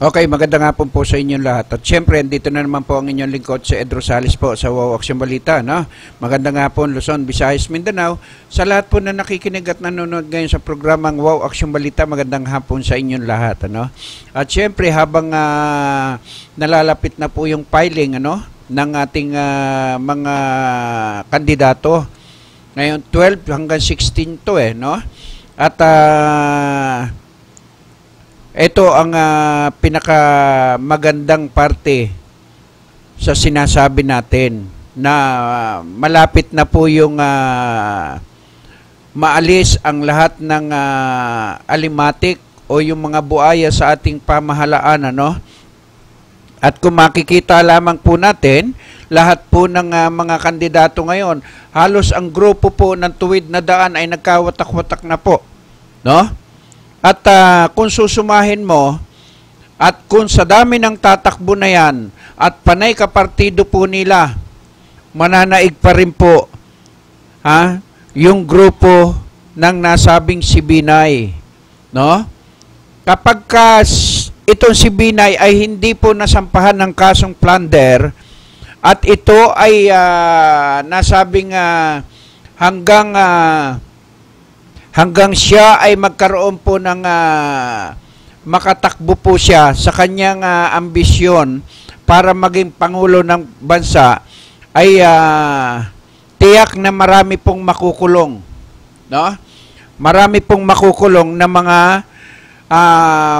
Okay, magandang hapon po sa inyong lahat. At syempre, dito na naman po ang inyong lingkod si Ed Rosales po sa WOW Action Balita. No? Magandang hapon, Luzon, Visayas, Mindanao. Sa lahat po na nakikinig at nanonood ngayon sa programang WOW Action Balita, magandang hapon sa inyong lahat. Ano? At syempre, habang nalalapit na po yung filing ng ating mga kandidato, ngayon 12 hanggang 16 to no? At ito ang pinakamagandang parte sa sinasabi natin na malapit na po yung maalis ang lahat ng alimatik o yung mga buaya sa ating pamahalaan. At kung makikita lamang po natin, lahat po ng mga kandidato ngayon, halos ang grupo po ng tuwid na daan ay nagkawatak-watak na po. No? At kung susumahin mo, at kung sa dami ng tatakbo na yan, at panay kapartido po nila, mananaig pa rin po yung grupo ng nasabing si Binay. No? Kapag itong si Binay ay hindi po nasampahan ng kasong plunder, at ito ay nasabing hanggang siya ay magkaroon po ng makatakbo po siya sa kanyang ambisyon para maging Pangulo ng bansa, ay tiyak na marami pong makukulong. No? Marami pong makukulong na mga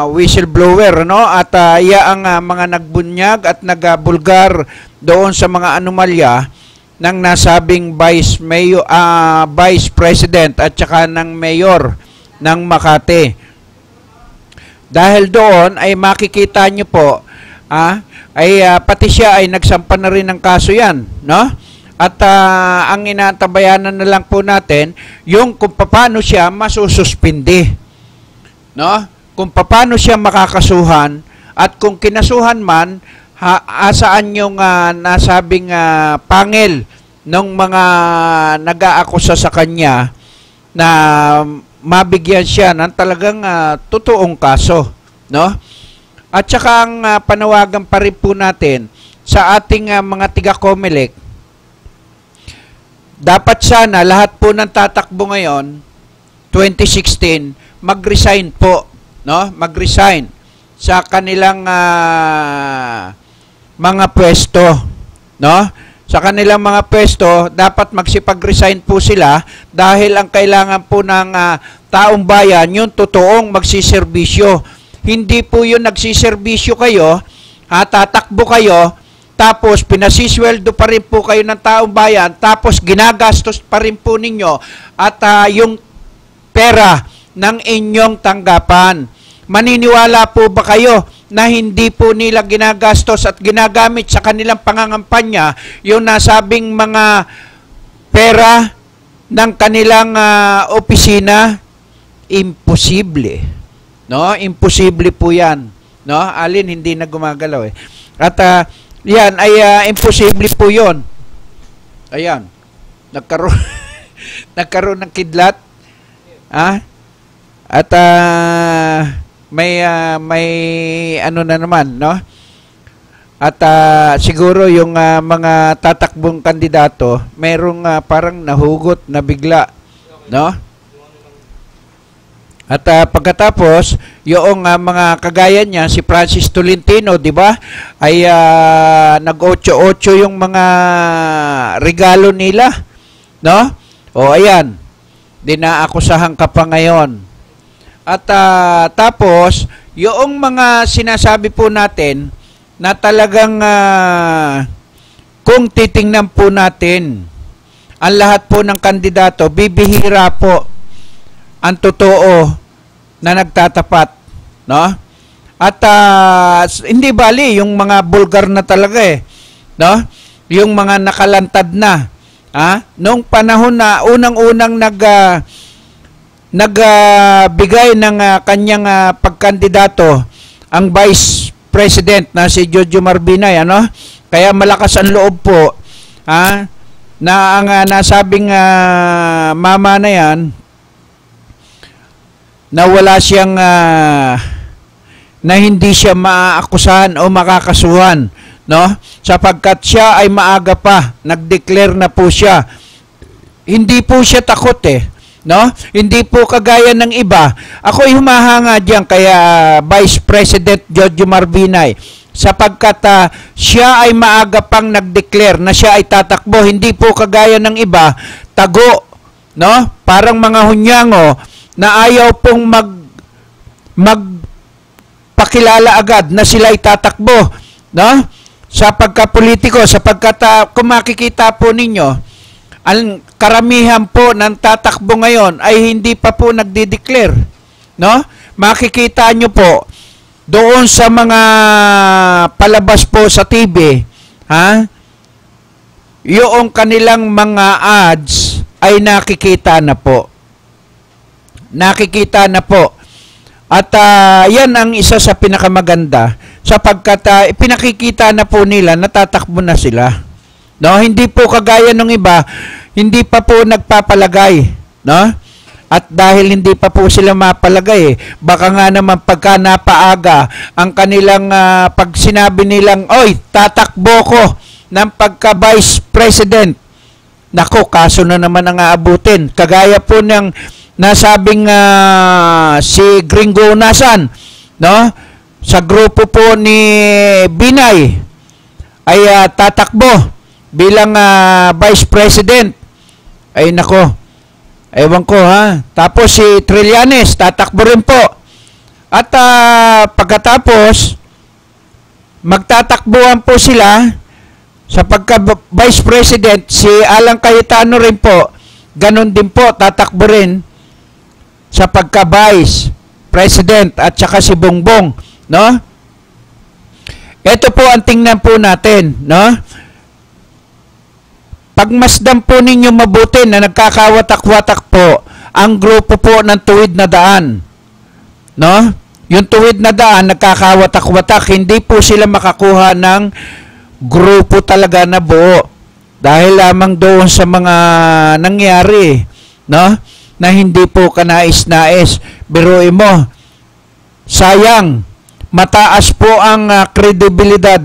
whistleblower, no? At ang mga nagbunyag at nagbulgar doon sa mga anomalya ng nasabing Vice President at saka ng Mayor ng Makati. Dahil doon ay makikita nyo po, pati siya ay nagsampa na rin ng kaso yan. No? At ang inatabayanan na lang po natin, yung kung paano siya masususpindi. No? Kung paano siya makakasuhan at kung kinasuhan man, asaan yung nasabing pangil ng mga nag-aakusa sa kanya na mabigyan siya ng talagang totoong kaso. No? At saka ang panawagan pa rin po natin sa ating mga tiga-COMELEC, dapat sana lahat po ng tatakbo ngayon, 2016, mag-resign po. No? Mag-resign sa kanilang mga pwesto. No? Sa kanilang mga pwesto, dapat magsipag-resign po sila dahil ang kailangan po ng taong bayan, yung totoong magsiservisyo. Hindi po yung nagsiservisyo kayo, tatakbo kayo, tapos pinasisweldo pa rin po kayo ng taong bayan, tapos ginagastos pa rin po ninyo at yung pera ng inyong tanggapan. Maniniwala po ba kayo na hindi po nila ginagastos at ginagamit sa kanilang pangangampanya yung nasabing mga pera ng kanilang opisina? Imposible. No? Imposible po yan. No? Alin, hindi na gumagalaw eh. At yan ay imposible po yun. Ayan. Nagkaroon ng kidlat. At may ano na naman, no? At siguro yung mga tatakbong kandidato, merong parang nahugot na bigla, no? At pagkatapos, yung mga kagaya niya, si Francis Tolentino, di ba? Ay nag-8-8 yung mga regalo nila, no? O ayan, dinaakusahan ka pa ngayon. At tapos, yung mga sinasabi po natin na talagang kung titingnan po natin ang lahat po ng kandidato, bibihira po ang totoo na nagtatapat. No? At hindi bali yung mga bulgar na talaga no? Yung mga nakalantad na. Noong panahon na unang-unang nagbigay ng kanyang pagkandidato ang Vice President na si Jojo Marbinay, kaya malakas ang loob po na ang nasabing mama na yan na wala siyang na hindi siya maaakusahan o makakasuhan, no? Sapagkat siya ay maaga pa, nag-declare na po siya. Hindi po siya takot no? Hindi po kagaya ng iba. Ako'y humahanga diyan kaya Vice President Jojo Marbinay, sapagkat siya ay maaga pang nag-declare na siya ay tatakbo. Hindi po kagaya ng iba, tago, no? Parang mga hunyango na ayaw pong magpakilala agad na sila ay tatakbo, no? Sa pagkapolitiko, sapagkat kung makikita po ninyo, ang karamihan po ng tatakbo ngayon ay hindi pa po nagdi-declare, no? Makikita nyo po doon sa mga palabas po sa TV, yung kanilang mga ads ay nakikita na po. Nakikita na po. At yan ang isa sa pinakamaganda, sapagkat pinakikita na po nila, natatakbo na sila. No, hindi po kagaya ng iba, hindi pa po nagpapalagay, no? At dahil hindi pa po sila mapalagay, baka nga naman pagka napaaga ang kanilang pag sinabi nilang, oy, tatakbo ko ng pagka-vice president. Nako, kaso na naman ang aabutin. Kagaya po ng nasabing si Gringo Unasan, no? Sa grupo po ni Binay ay tatakbo bilang Vice President. Ay nako, ewan ko Tapos si Trillanes, tatakbo rin po. At pagkatapos, magtatakbuhan po sila sa pagka-Vice President. Si Alan Cayetano rin po, ganun din po, tatakbo rin sa pagka-Vice President. At saka si Bongbong, no? Ito po ang tingnan po natin, no? Pagmasdan po ninyo mabuti na nagkakawatak-watak po ang grupo po ng Tuwid na Daan, no? Yung Tuwid na Daan nagkakawatak-watak, hindi po sila makakuha ng grupo talaga na buo dahil lamang doon sa mga nangyari, no? Na hindi po kanais-nais. Biruin mo, sayang, mataas po ang kredibilidad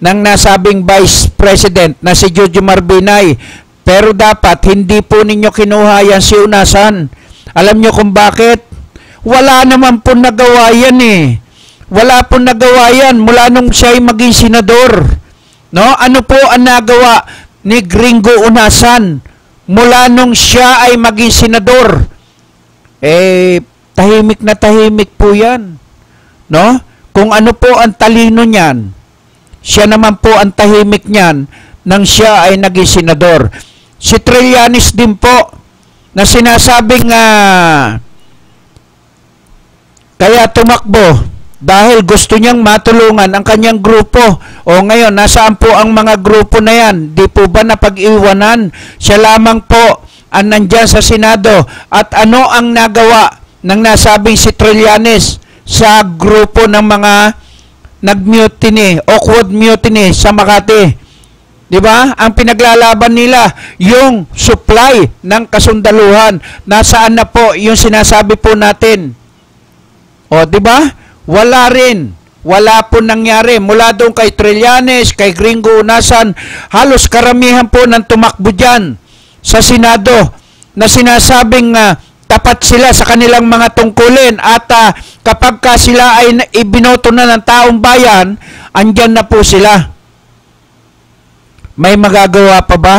ng nasabing Vice President na si Jojo Marbinay. Pero dapat hindi po ninyo kinuha yan si Unasan. Alam nyo kung bakit? Wala naman po nagawa yan Wala po nagawa yan mula nung siya ay maging senador. No? Ano po ang nagawa ni Gringo Unasan mula nung siya ay maging senador? Tahimik na tahimik po yan. No? Kung ano po ang talino niyan, siya naman po ang tahimik niyan nang siya ay naging senador. Si Trillanes din po na sinasabing kaya tumakbo dahil gusto niyang matulungan ang kanyang grupo. O ngayon, nasaan po ang mga grupo na yan? Di po ba napag-iwanan? Siya lamang po ang nandyan sa Senado. At ano ang nagawa ng nasabing si Trillanes sa grupo ng mga nag-mutiny, awkward mutiny sa Makati? Di ba? Ang pinaglalaban nila, yung supply ng kasundaluhan. Nasaan na po yung sinasabi po natin? O, di ba? Wala rin. Wala po nangyari. Mula doon kay Trillanes, kay Gringo Unasan, halos karamihan po ng tumakbo dyan sa Senado na sinasabing tapat sila sa kanilang mga tungkulin at kapag sila ay ibinoto na ng taong bayan, andyan na po sila. May magagawa pa ba?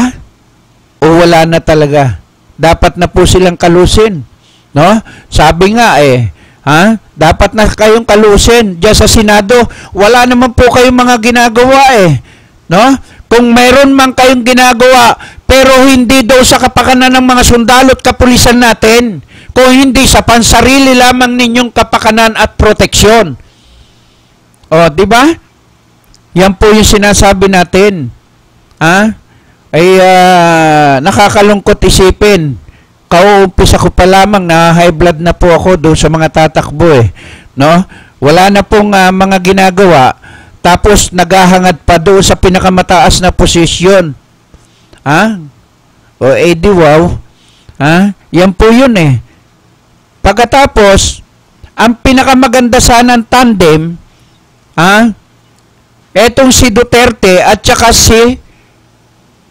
O wala na talaga? Dapat na po silang kalusin. No? Sabi nga dapat na kayong kalusin diyan sa Senado. Wala naman po kayong mga ginagawa no? Kung mayroon man kayong ginagawa, pero hindi daw sa kapakanan ng mga sundalo at kapulisan natin, kung hindi sa pansarili lamang ninyong kapakanan at proteksyon. O, di ba? Yan po yung sinasabi natin. Nakakalungkot isipin. Kauumpisa ko pa lamang na high blood na po ako doon sa mga tatakbo no? Wala na pong mga ginagawa, tapos naghahangad pa doon sa pinakamataas na posisyon. O di wow. Yan po yun Pagkatapos, ang pinakamaganda sana ng tandem, etong si Duterte at saka si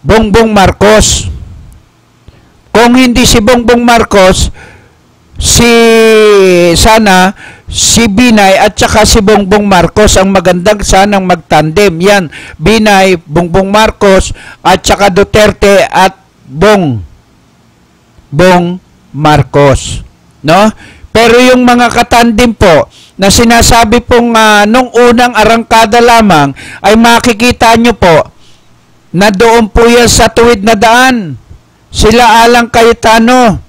Bongbong Marcos. Kung hindi si Bongbong Marcos, si Binay at saka si Bongbong Marcos ang magandang sanang magtandem. Yan, Binay, Bongbong Marcos at saka Duterte at Bong Marcos, no? Pero yung mga katandem po na sinasabi pong nung unang arangkada lamang ay makikita nyo po na doon po yan sa tuwid na daan. Sila Alang Cayetano,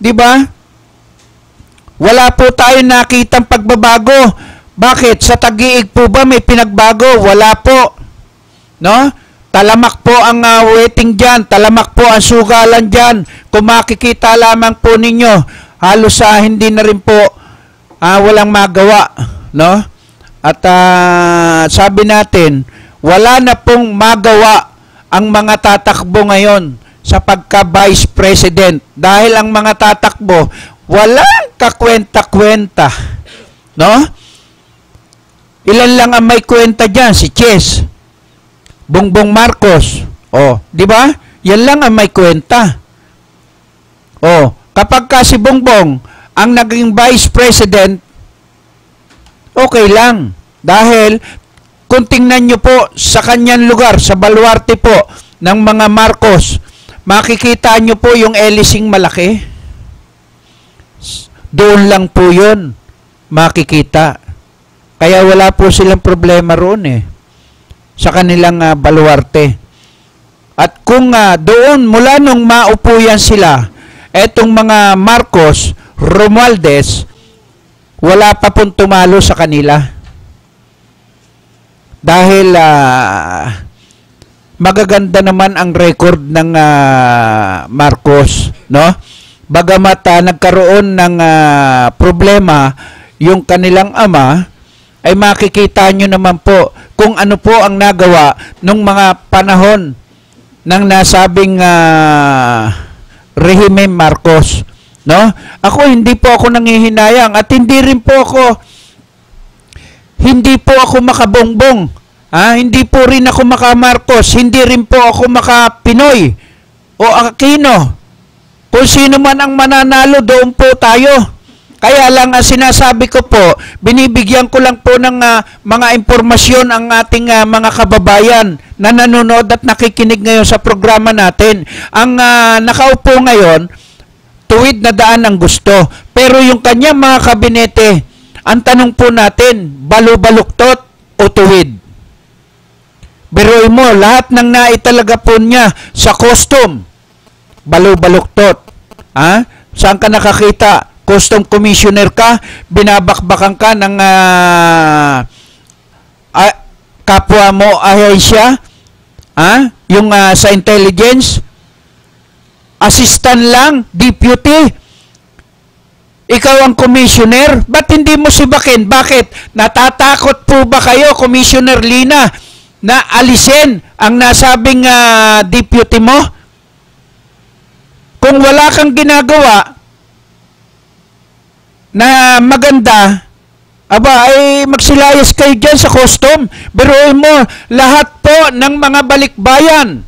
di ba? Wala po tayo nakitang pagbabago. Bakit? Sa Taguig po ba may pinagbago? Wala po. No? Talamak po ang waiting dyan. Talamak po ang sugalan dyan. Kung makikita lamang po ninyo, halos hindi na rin po walang magawa. No? At sabi natin, wala na pong magawa ang mga tatakbo ngayon sa pagka-Vice President. Dahil ang mga tatakbo, walang kakwenta-kwenta. No? Ilan lang ang may kwenta dyan? Si Chess, Bongbong Marcos. Di ba? Yan lang ang may kwenta. Kapag ka si Bongbong ang naging Vice President, okay lang. Dahil, kung tingnan nyo po sa kanyang lugar, sa baluarte po ng mga Marcos, makikita nyo po yung Elising malaki. Doon lang po yun makikita. Kaya wala po silang problema roon sa kanilang baluarte. At kung doon, mula nung maupo yan sila, etong mga Marcos, Romualdez, wala pa pong tumalo sa kanila. Dahil magaganda naman ang record ng Marcos, no? Bagamat nagkaroon ng problema yung kanilang ama, ay makikita nyo naman po kung ano po ang nagawa nung mga panahon ng nasabing rehime Marcos, no? Ako hindi po ako nanghihinayang at hindi po ako makabongbong. Hindi po rin ako maka-Marcos, hindi rin po ako maka-Pinoy o Aquino. Kung sino man ang mananalo, doon po tayo. Kaya lang sinasabi ko po, binibigyan ko lang po ng mga impormasyon ang ating mga kababayan na nanonood at nakikinig ngayon sa programa natin. Ang nakaupo ngayon, tuwid na daan ang gusto. Pero yung kanyang mga kabinete, ang tanong po natin, balu-baluktot o tuwid? Biruin mo, lahat ng naitalaga po niya sa costume, balu-baluktot. Saan ka nakakita? Custom commissioner ka, binabakbakan ka ng kapwa mo ahensya, yung sa intelligence, assistant lang, deputy, ikaw ang commissioner, ba't hindi mo sibakin? Bakit? Natatakot po ba kayo, Commissioner Lina, na alisin ang nasabing deputy mo? Kung wala kang ginagawa na maganda, ay magsilayas kayo dyan sa custom. Biruin mo, lahat po ng mga balikbayan,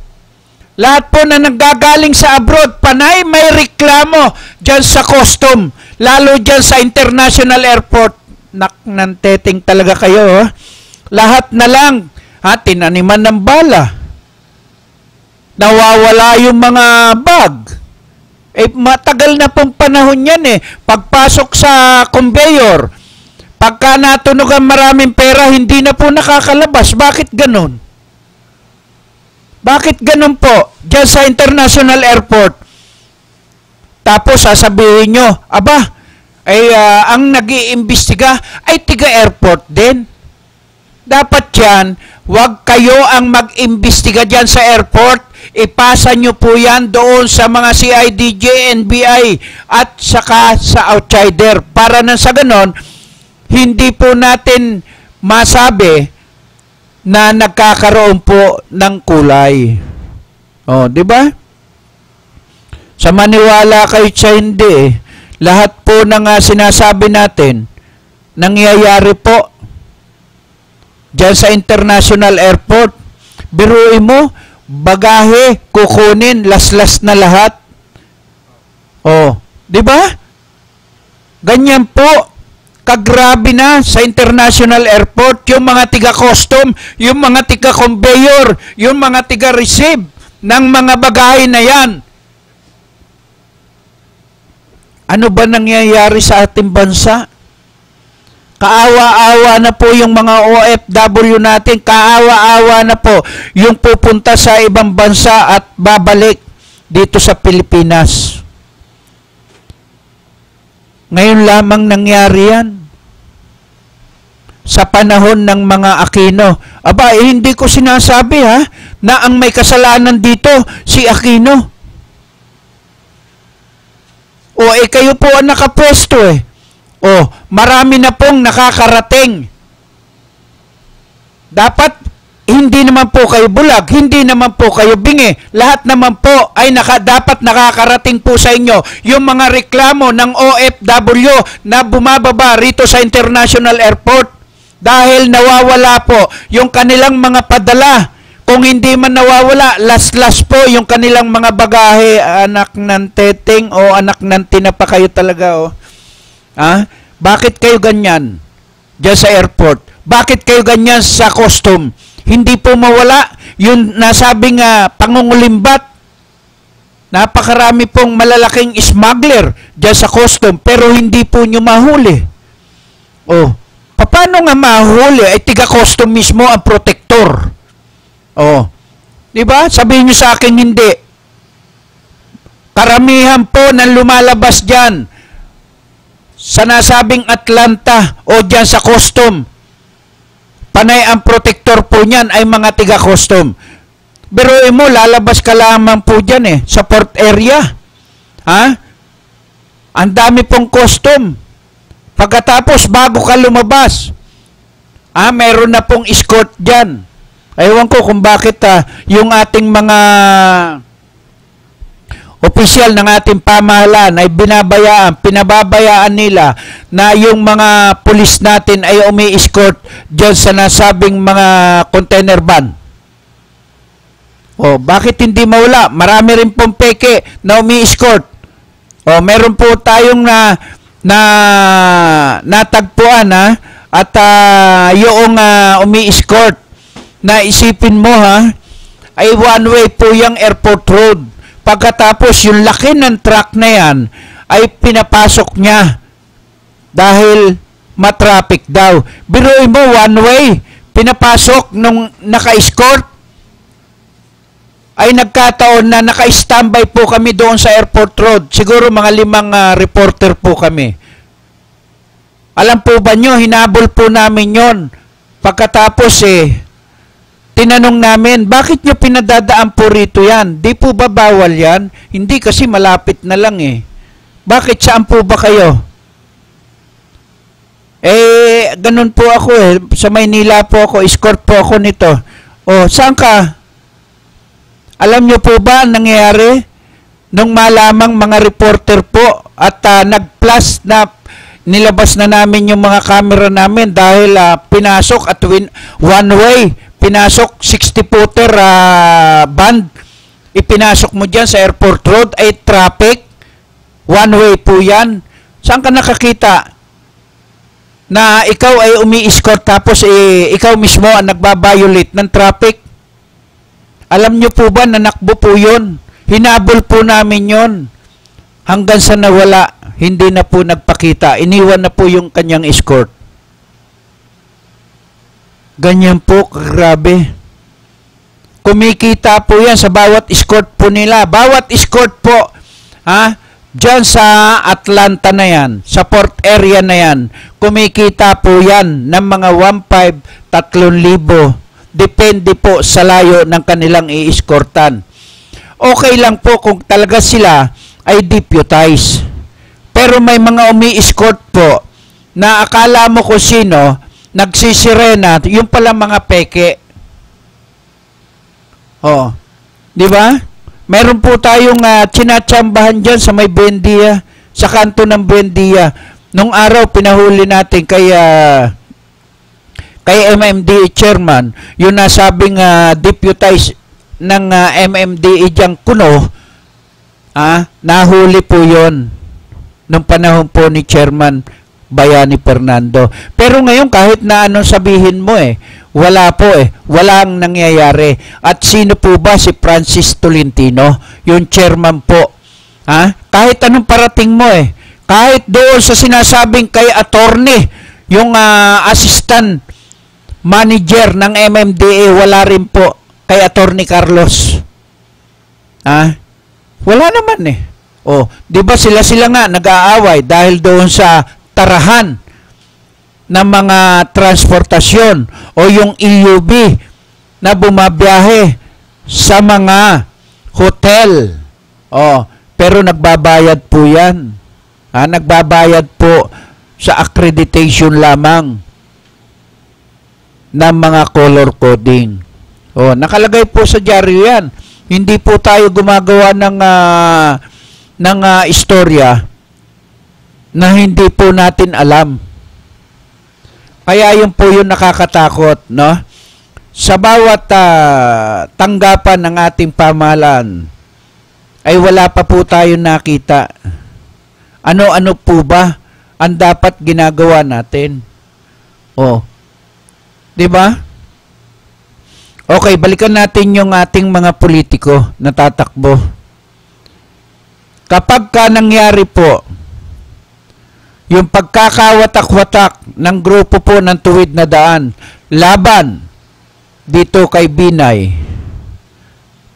lahat po na nanggagaling sa abroad, panay may reklamo dyan sa custom, lalo dyan sa international airport. Nanteting talaga kayo. Lahat na lang, tinaniman ng bala. Nawawala yung mga bag. Matagal na pong panahon yan Pagpasok sa conveyor, pagka natunog ang maraming pera, hindi na po nakakalabas. Bakit ganon? Bakit ganon po? Diyan sa international airport. Tapos sasabihin nyo, ang nag-iimbestiga ay tiga-airport din. Dapat yan, wag kayo ang mag-imbestiga dyan sa airport. Ipasa nyo po yan doon sa mga CIDJ, NBI at saka sa outsider. Para na sa ganon, hindi po natin masabi na nagkakaroon po ng kulay. Di ba? Sa maniwala kayo sa hindi Lahat po ng sinasabi natin, nangyayari po dyan sa International Airport. Biruin mo, bagahe, kukunin, laslas na lahat. Oh, di ba? Ganyan po, kagrabe na sa International Airport, yung mga tiga-custom, yung mga tiga-conveyor, yung mga tiga-receive ng mga bagahe na yan. Ano ba nangyayari sa ating bansa? Kaawa-awa na po yung mga OFW natin, kaawa-awa na po yung pupunta sa ibang bansa at babalik dito sa Pilipinas. Ngayon lamang nangyari yan. Sa panahon ng mga Aquino. Aba, hindi ko sinasabi na ang may kasalanan dito si Aquino. O kayo po ang nakapwesto O, marami na pong nakakarating. Dapat, hindi naman po kayo bulag, hindi naman po kayo bingi. Lahat naman po ay dapat nakakarating po sa inyo yung mga reklamo ng OFW na bumababa rito sa International Airport dahil nawawala po yung kanilang mga padala. Kung hindi man nawawala, las-las po yung kanilang mga bagahe. Anak ng teteng o anak ng tinapa kayo talaga Bakit kayo ganyan dyan sa airport? Bakit kayo ganyan sa custom? Hindi po mawala yung nasabing pangungulimbat. Napakarami pong malalaking smuggler dyan sa custom pero hindi po nyo mahuli. Oh, paano nga mahuli? Ay tiga-custom mismo ang protector. Oh, di ba? Sabihin nyo sa akin hindi. Karamihan po ng lumalabas dyan sa nasabing Atlanta o dyan sa custom, panay ang protector po niyan ay mga tiga-custom. Biruin mo, lalabas ka lamang po dyan sa port area. Ang dami pong custom. Pagkatapos, bago ka lumabas, meron na pong escort dyan. Ewan ko kung bakit yung ating mga opisyal ng ating pamahalaan ay pinababayaan nila na yung mga pulis natin ay umi-escort dyan sa nasabing mga container van. O, bakit hindi mawala? Marami rin pong peke na umi-escort. O, meron po tayong natagpuan at yung umi-escort na isipin mo ay one way po yung airport road. Pagkatapos yung laki ng truck na yan ay pinapasok niya dahil matraffic daw. Biruin mo, one way, pinapasok nung naka-escort. Ay nagkataon na naka-standby po kami doon sa airport road. Siguro mga 5 reporter po kami. Alam po ba nyo, hinabol po namin yon. Pagkatapos tinanong namin, bakit nyo pinadadaan po rito yan? Di po ba bawal yan? Hindi kasi malapit na lang Bakit saan po ba kayo? Ganun po ako Sa Maynila po ako, escort po ako nito. O, saan ka? Alam nyo po ba ang nangyayari? Nung malamang mga reporter po at nag-plus na nilabas na namin yung mga camera namin dahil pinasok at one way. Pinasok 60-footer band. Ipinasok mo dyan sa airport road ay traffic. One way po yan. Saan ka nakakita na ikaw ay umi-escort tapos ikaw mismo ang nagbabiolate ng traffic? Alam nyo po ba na nakbo po yun? Hinabol po namin yon hanggang sa nawala. Hindi na po nagpakita. Iniwan na po yung kanyang escort. Ganyan po, grabe. Kumikita po yan sa bawat escort po nila. Bawat escort po, dyan sa Atlanta na yan, sa port area na yan, kumikita po yan ng mga 1,500, 3,000. Depende po sa layo ng kanilang i-escortan. Okay lang po kung talaga sila ay deputize. Pero may mga umi-escort po na akala mo kung sino, nagsisirena, yung pala mga peke. Oh, di ba? Meron po tayong chinachambahan dyan sa may Buendia, sa kanto ng Buendia. Nung araw, pinahuli natin kay MMDA chairman, yung nasabing deputize ng MMDA diyang Kuno, nahuli po yon nung panahon po ni Chairman Bayani Fernando. Pero ngayon, kahit na anong sabihin mo wala po walang nangyayari. At sino po ba si Francis Tolentino? Yung chairman po. Kahit anong parating mo kahit doon sa sinasabing kay attorney, yung assistant manager ng MMDA, wala rin po kay attorney Carlos. Wala naman di ba sila nga nag-aaway dahil doon sa tarahan ng mga transportasyon o yung EUB na bumabiyahe sa mga hotel. Pero nagbabayad po yan. Nagbabayad po sa accreditation lamang ng mga color coding. Nakalagay po sa dyaryo yan. Hindi po tayo gumagawa ng istorya na hindi po natin alam. Kaya yun po yung nakakatakot, no? Sa bawat tanggapan ng ating pamahalaan ay wala pa po tayo nakita. Ano-ano po ba ang dapat ginagawa natin? Di ba? Okay, balikan natin yung ating mga politiko na tatakbo. Kapag nangyari po yung pagkakawatak-watak ng grupo po ng Tuwid na Daan laban dito kay Binay,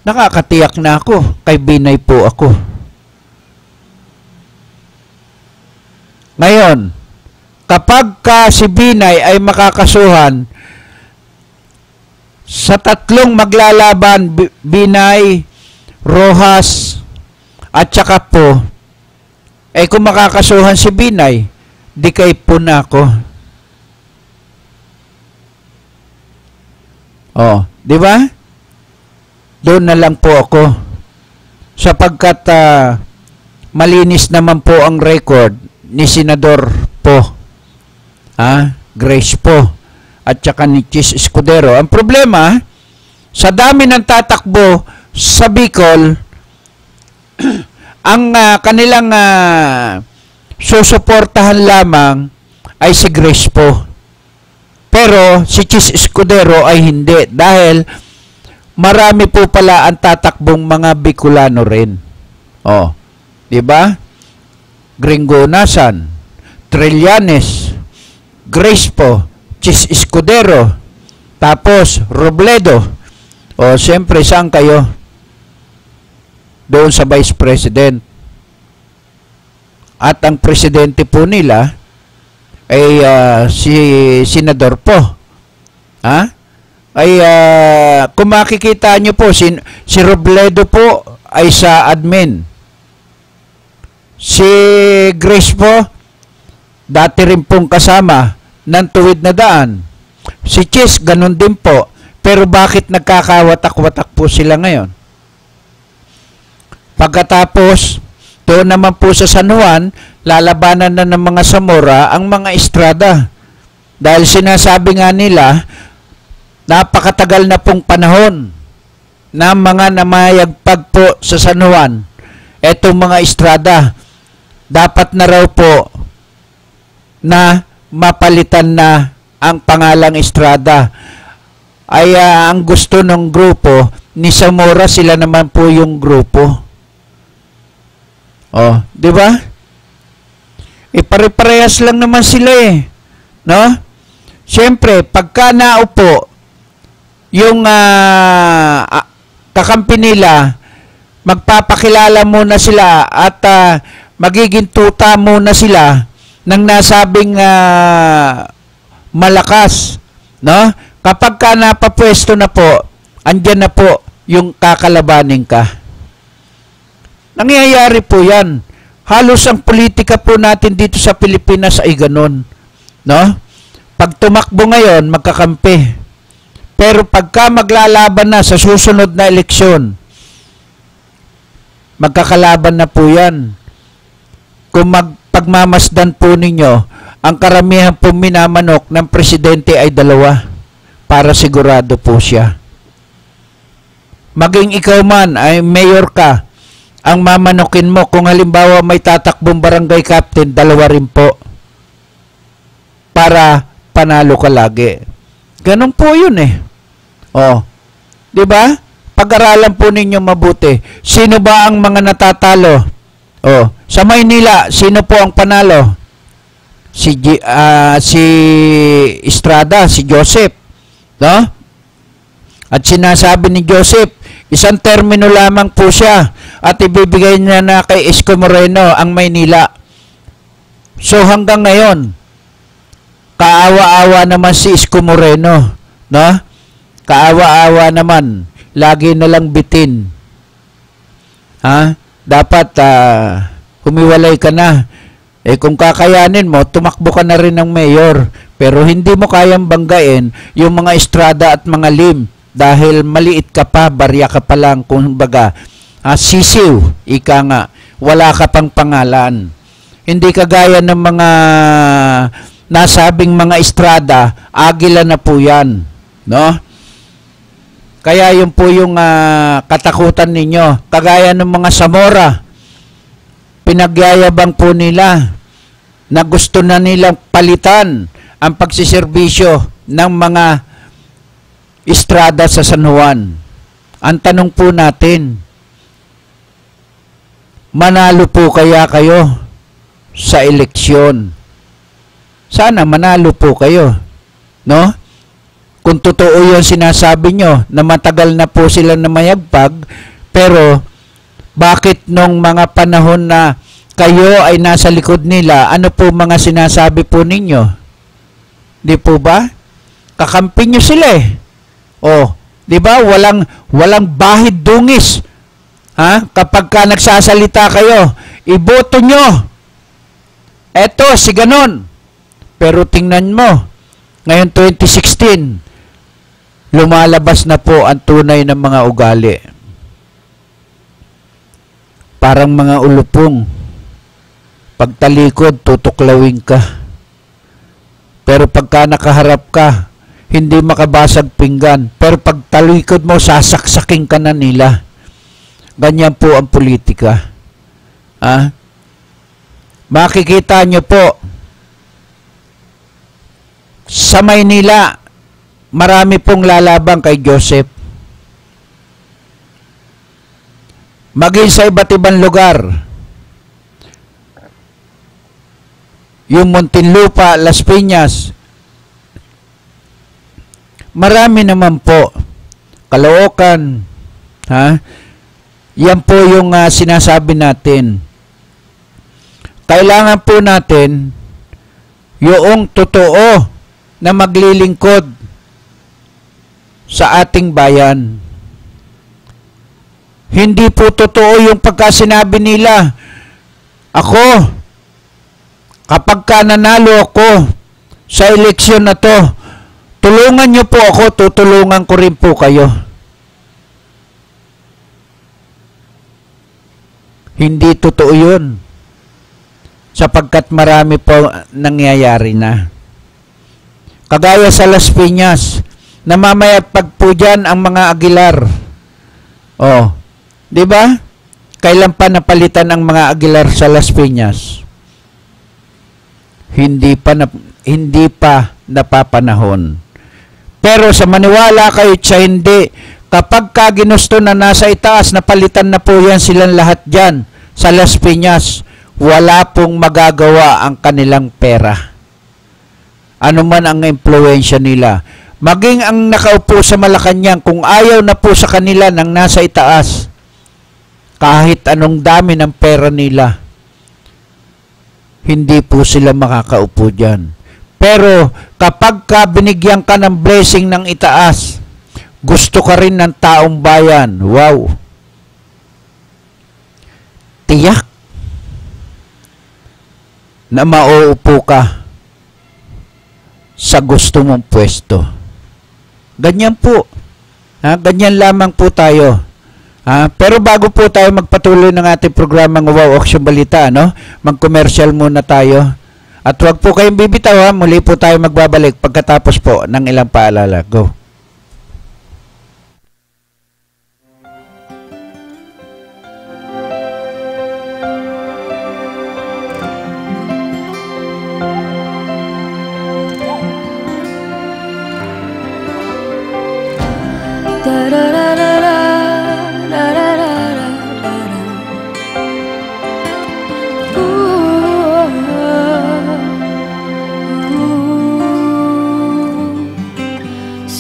nakakatiyak na ako, kay Binay po ako. Ngayon, kapag si Binay ay makakasuhan sa tatlong maglalaban, Binay, Rojas, at saka po, kung makakasuhan si Binay, di kay po na ako. Di ba? Doon na lang po ako. Sapagkat malinis naman po ang record ni Senador po. Grace po. At saka ni Chis Escudero. Ang problema, sa dami ng tatakbo sa Bicol, ang kanilang susuportahan lamang ay si Grace po. Pero si Chis Escudero ay hindi dahil marami po pala ang tatakbong mga Bicolano rin. Di ba? Gringonasan, Trillanes, Grace po, Chis Escudero, tapos Robledo. Siyempre, saan kayo? Doon sa Vice President. At ang presidente po nila ay si Senador po. Kung makikita nyo po, si Robledo po ay sa admin. Si Grace po, dati rin pong kasama ng Tuwid na Daan. Si Chis, ganun din po. Pero bakit nagkakawatak-watak po sila ngayon? Pagkatapos, doon naman po sa San Juan, lalabanan na ng mga Zamora ang mga Estrada. Dahil sinasabi nga nila, napakatagal na pong panahon na mga namayagpag po sa San Juan. Etong mga Estrada, dapat na raw po na mapalitan na ang pangalang Estrada. Ay ang gusto ng grupo ni Zamora, sila naman po yung grupo. Di ba? Pare-parehas lang naman sila no? Siyempre, pagka naupo yung kakampi nila, magpapakilala muna sila at magiging tuta muna sila ng nasabing malakas, no? Kapag ka napapwesto na po, andyan na po yung kakalabanin ka. Nangyayari po yan. Halos ang politika po natin dito sa Pilipinas ay ganun, no? Pag tumakbo ngayon, magkakampi. Pero pagka maglalaban na sa susunod na eleksyon, magkakalaban na po yan. kung pagmamasdan po ninyo, ang karamihan po minamanok ng presidente ay 2 para sigurado po siya. Maging ikaw man ay mayor ka, ang mamanokin mo, kung halimbawa may tatakbong barangay captain, 2 rin po para panalo ka lagi. Ganun po yun eh. Oh, di ba? Pag-aralan po ninyo mabuti. Sino ba ang mga natatalo? Oh, sa Maynila, sino po ang panalo? Si Estrada, si Joseph, no? At sinasabi ni Joseph, 1 termino lamang po siya at ibibigay niya na kay Isko Moreno ang Maynila. So hanggang ngayon, kaawa-awa naman si Isko Moreno, no? Kaawa-awa naman, lagi na lang bitin. Ha? Dapat humiwalay ka na. Eh kung kakayanin mo, tumakbo ka na rin ng mayor. Pero hindi mo kayang banggain yung mga Estrada at mga Lim dahil maliit ka pa, barya ka pa lang, kumbaga, sisiw, ika nga, wala ka pang pangalan. Hindi kagaya ng mga nasabing mga Estrada, agila na po yan, no? Kaya yun po yung katakutan ninyo. Kagaya ng mga Zamora, pinagyayabang po nila na gusto na nilang palitan ang pagsiservisyo ng mga Estrada sa San Juan. Ang tanong po natin, manalo po kaya kayo sa eleksyon? Sana manalo po kayo, no? Kung totoo yung sinasabi nyo na matagal na po sila na mayagpag, pero bakit nung mga panahon na kayo ay nasa likod nila, ano po mga sinasabi po ninyo? Di po ba? Kakampi nyo sila eh. Oh, di ba? Walang bahid dungis. Ha? Kapag ka nagsasalita kayo, iboto nyo. Eto, si ganon. Pero tingnan mo, ngayon 2016, lumalabas na po ang tunay ng mga ugali. Parang mga ulupong. Pagtalikod, tutuklawin ka. Pero pagka nakaharap ka, hindi makabasag pinggan. Pero pagtalikod mo, sasaksaking ka na nila. Ganyan po ang politika. Makikita nyo po, sa Maynila, marami pong lalabang kay Joseph. Maging sa iba't ibang lugar. Yung Muntinlupa, Las Piñas, marami naman po. Caloocan, ha? Yan po yung sinasabi natin. Kailangan po natin yung totoo na maglilingkod sa ating bayan. Hindi po totoo yung pagkasinabi nila, ako, kapag ka nanalo ako sa eleksyon na to, tulungan nyo po ako, tutulungan ko rin po kayo. Hindi totoo yun. Sapagkat marami po nangyayari na. Kagaya sa Las Piñas, namamayagpag po dyan ang mga Aguilar. Oh, di ba? Kailan pa napalitan ang mga Aguilar sa Las Piñas? Hindi pa napapanahon. Pero sa maniwala kayo sa hindi, kapag ka ginusto na nasa itaas, napalitan na po yan silang lahat dyan sa Las Piñas, wala pong magagawa ang kanilang pera. Ano man ang impluwensya nila. Maging ang nakaupo sa Malacanang, kung ayaw na po sa kanila ng nasa itaas, kahit anong dami ng pera nila, hindi po sila makakaupo dyan. Pero kapag ka binigyan ka ng blessing ng itaas, gusto ka rin ng taong bayan, wow, tiyak na mauupo ka sa gusto mong pwesto. Ganyan po. Ganyan lamang po tayo. Pero bago po tayo magpatuloy ng ating programang Wow Auction Balita, mag-commercial muna tayo. At huwag po kayong bibitaw, muli po tayo magbabalik pagkatapos po ng ilang paalala. Go!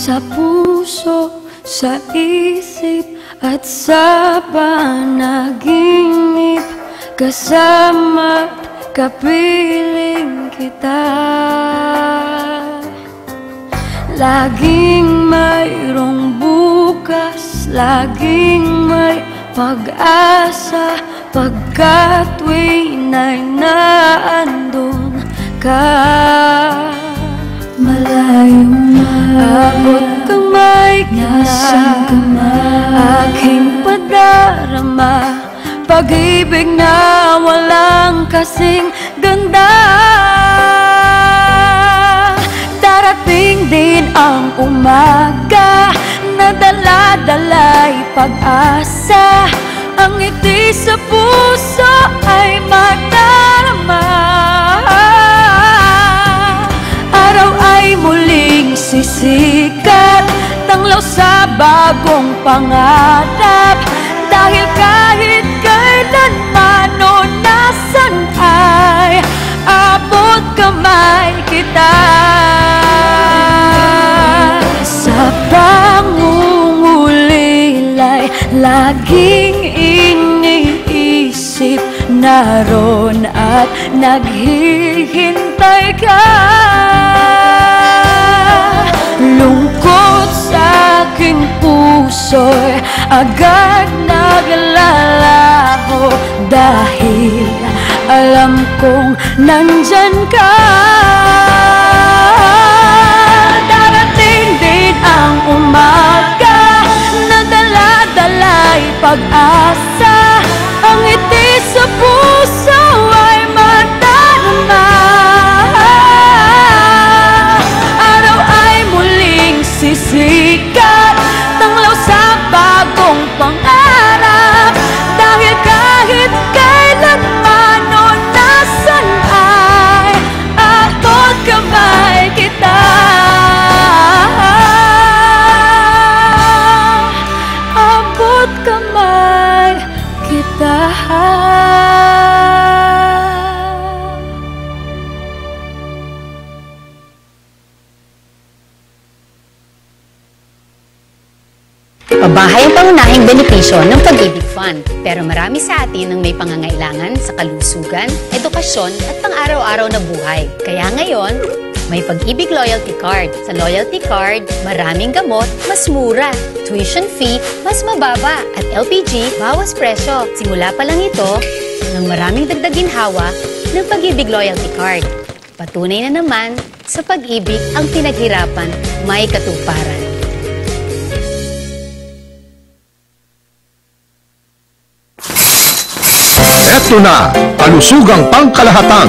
Sa puso, sa isip at sa panaginip, kasama kapiling kita. Laging mayroong bukas, laging may pag-asa, pagkat tuwina'y naandun ka. Malayo na, abot kamay ka na, aking padarama, pag-ibig na walang kasing ganda. Darating din ang umaga na dala-dala'y pag-asa, ang ngiti sa puso ay madarama. Araw ay muling sisikat, tanglaw sa bagong pangarap, dahil kahit kailanman o nasan ay abot kamay kita. Sa pangungulilay, laging iniisip, naroon at naghihintay ka. Lungkot sa aking puso'y agad naglalaho, dahil alam kong nandyan ka. Darating din ang umaga na dala-dala'y pag-asa, ang ngiti sa puso ay madarama. Araw ay muling sisikat, tanglaw sa bagong pangarap, dahil kahit kailanman o nasan ay abot kamay kita. Abot kamay kita. Pabahay ang pangunahing benepisyo ng Pag-ibig Fund. Pero marami sa atin ang may pangangailangan sa kalusugan, edukasyon at pang-araw-araw na buhay. Kaya ngayon, may Pag-ibig Loyalty Card. Sa Loyalty Card, maraming gamot, mas mura. Tuition fee, mas mababa. At LPG, bawas presyo. Simula pa lang ito ng maraming dagdag ginhawa ng Pag-ibig Loyalty Card. Patunay na naman, sa pag-ibig ang pinaghirapan may katuparan. Ito na, kalusugang pangkalahatan.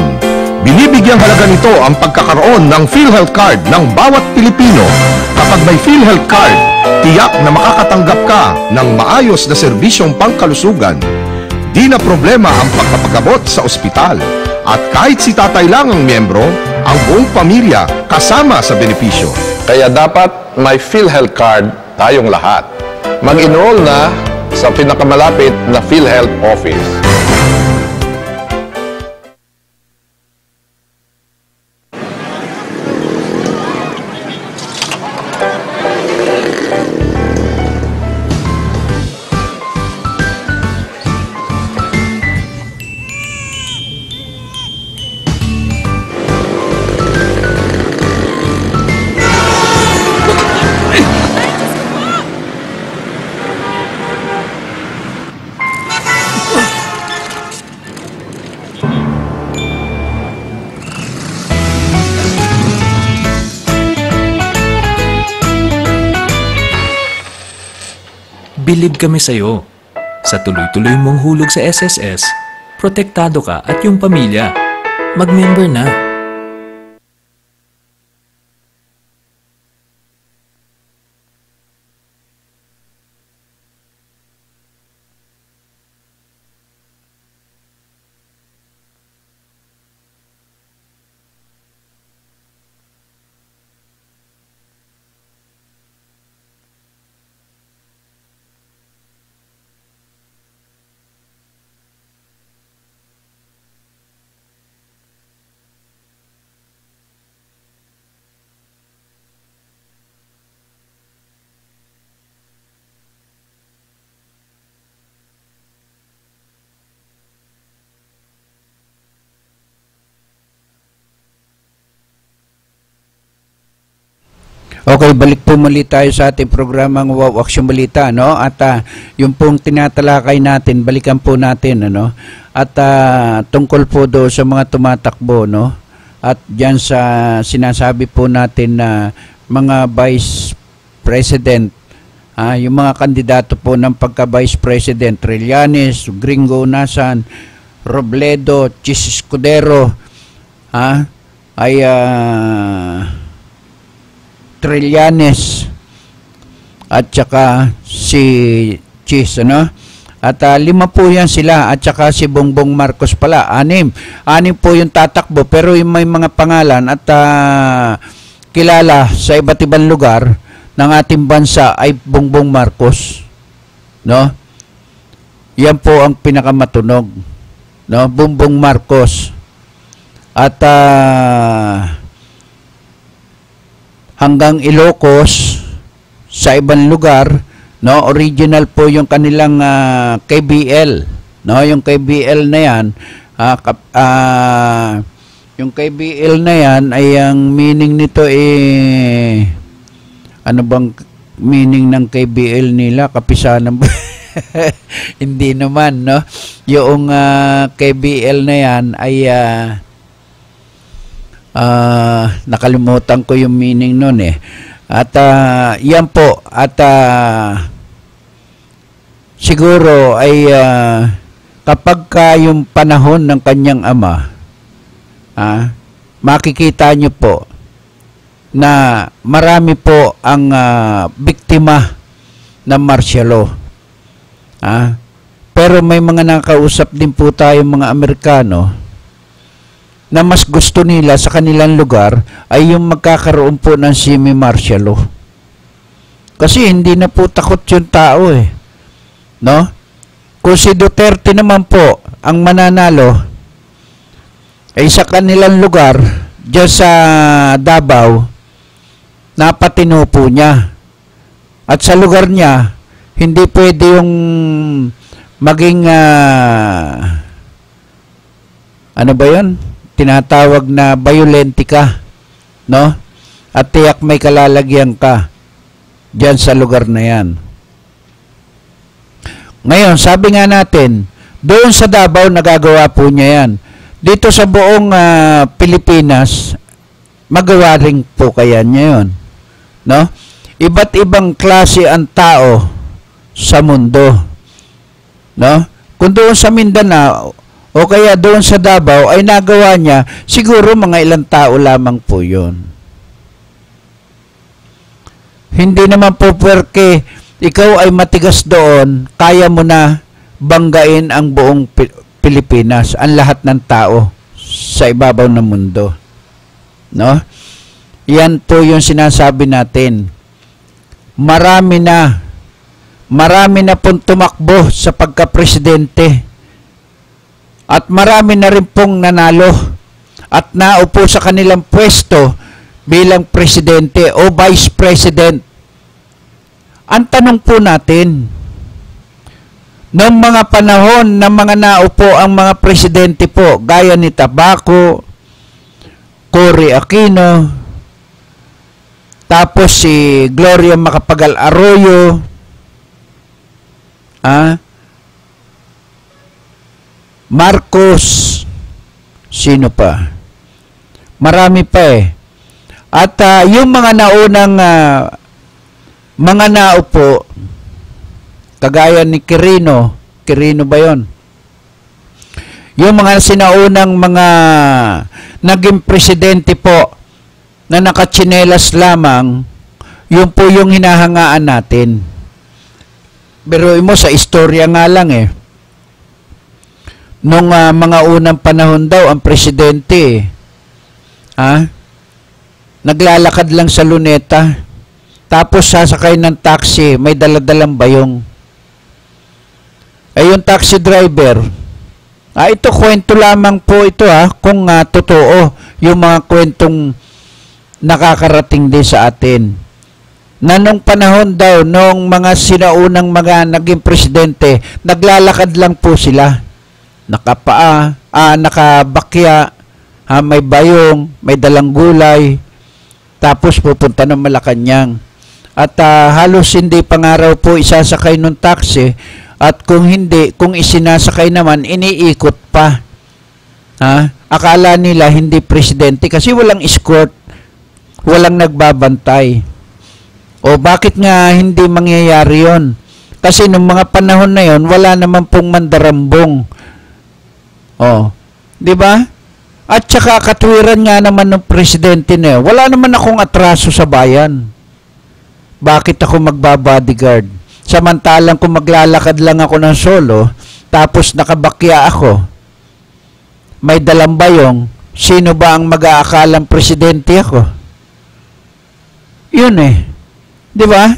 Binibigyang halaga nito ang pagkakaroon ng PhilHealth Card ng bawat Pilipino. Kapag may PhilHealth Card, tiyak na makakatanggap ka ng maayos na serbisyong pangkalusugan. Di na problema ang pagpapagamot sa ospital. At kahit si tatay lang ang miyembro, ang buong pamilya kasama sa benepisyo. Kaya dapat may PhilHealth Card tayong lahat. Mag-enroll na sa pinakamalapit na PhilHealth office. Bilib kami sa'yo. Sa tuloy-tuloy mong hulog sa SSS, protektado ka at yung pamilya. Mag-member na. Okay, balik po muli tayo sa ating programang Wow Action Balita, no? At yung pong tinatalakay natin, balikan po natin, ano? At tungkol po do sa mga tumatakbo, no? At diyan sa sinasabi po natin na mga Vice President, yung mga kandidato po ng pagka-Vice President, Trillanes, Gringo Nasan, Robledo, Chis Escudero, ay Trillanes at saka si Chis, ano? At 5 po yan sila at saka si Bongbong Marcos pala, 6 po yung tatakbo, pero yung may mga pangalan at kilala sa iba't ibang lugar ng ating bansa ay Bongbong Marcos, no? Yan po ang pinakamatunog, no? Bongbong Marcos. At hanggang Ilocos sa ibang lugar, no, original po yung kanilang KBL, no, yung KBL na yan, yung KBL na yan ay ang meaning nito ano bang meaning ng KBL nila? Kapisanan ba? Hindi naman, no, yung KBL na yan ay nakalimutan ko yung meaning nun at yan po at siguro ay kapag yung panahon ng kanyang ama, makikita nyo po na marami po ang biktima ng martial law, pero may mga nakausap din po tayong mga Amerikano na mas gusto nila sa kanilang lugar ay yung magkakaroon po ng semi-martial law. Kasi hindi na po takot yung tao no? Kung si Duterte naman po ang mananalo ay sa kanilang lugar dyan sa Davao, napatino po niya. At sa lugar niya, hindi pwede yung maging ano ba yun? Tinatawag na violentika, no? At tiyak may kalalagyan ka diyan sa lugar na yan. Ngayon, sabi nga natin, doon sa Davao nagagawa po niya yan. Dito sa buong Pilipinas, magawa rin po kaya niya yun, no? Iba't ibang klase ang tao sa mundo, no? Kung doon sa Mindanao o kaya doon sa Davao ay nagawa niya, siguro mga ilang tao lamang po yun. Hindi naman po porque ikaw ay matigas doon, kaya mo na banggain ang buong Pilipinas, ang lahat ng tao sa ibabaw ng mundo, no? Yan po yung sinasabi natin. Marami na pong tumakbo sa pagka-presidente. At marami na rin pong nanalo at naupo sa kanilang pwesto bilang presidente o vice president. Ang tanong po natin, noong mga panahon na mga naupo ang mga presidente po, gaya ni Tabaco, Cory Aquino, tapos si Gloria Macapagal Arroyo, Marcos, sino pa? Marami pa At yung mga naunang mga naupo, kagaya ni Quirino, Quirino ba yun? Yung mga sinaunang mga naging presidente po na nakatsinelas lamang, yun po yung hinahangaan natin. Pero mo sa istorya nga lang nung mga unang panahon daw ang presidente naglalakad lang sa luneta, tapos sasakay ng taxi, may daladalang bayong. Yung taxi driver, ito kwento lamang po ito kung totoo yung mga kwentong nakakarating din sa atin. Na nung panahon daw, nung mga sinaunang mga naging presidente, naglalakad lang po sila. Nakapaa, nakabakya, may bayong, may dalang gulay, tapos pupunta ng Malacanang. At halos hindi pangaraw po isasakay ng taxi, at kung hindi, kung isinasakay naman, iniikot pa. Akala nila hindi presidente kasi walang escort, walang nagbabantay. O bakit nga hindi mangyayari yon? Kasi nung mga panahon na yon, wala naman pong mandarambong. Di ba? At saka katwiran nga naman ng presidente na yun, wala naman akong atraso sa bayan. Bakit ako magbabodyguard? Samantalang kung maglalakad lang ako ng solo, tapos nakabakya ako, may dalang bayong, sino ba ang mag-aakalang presidente ako? Yun di ba?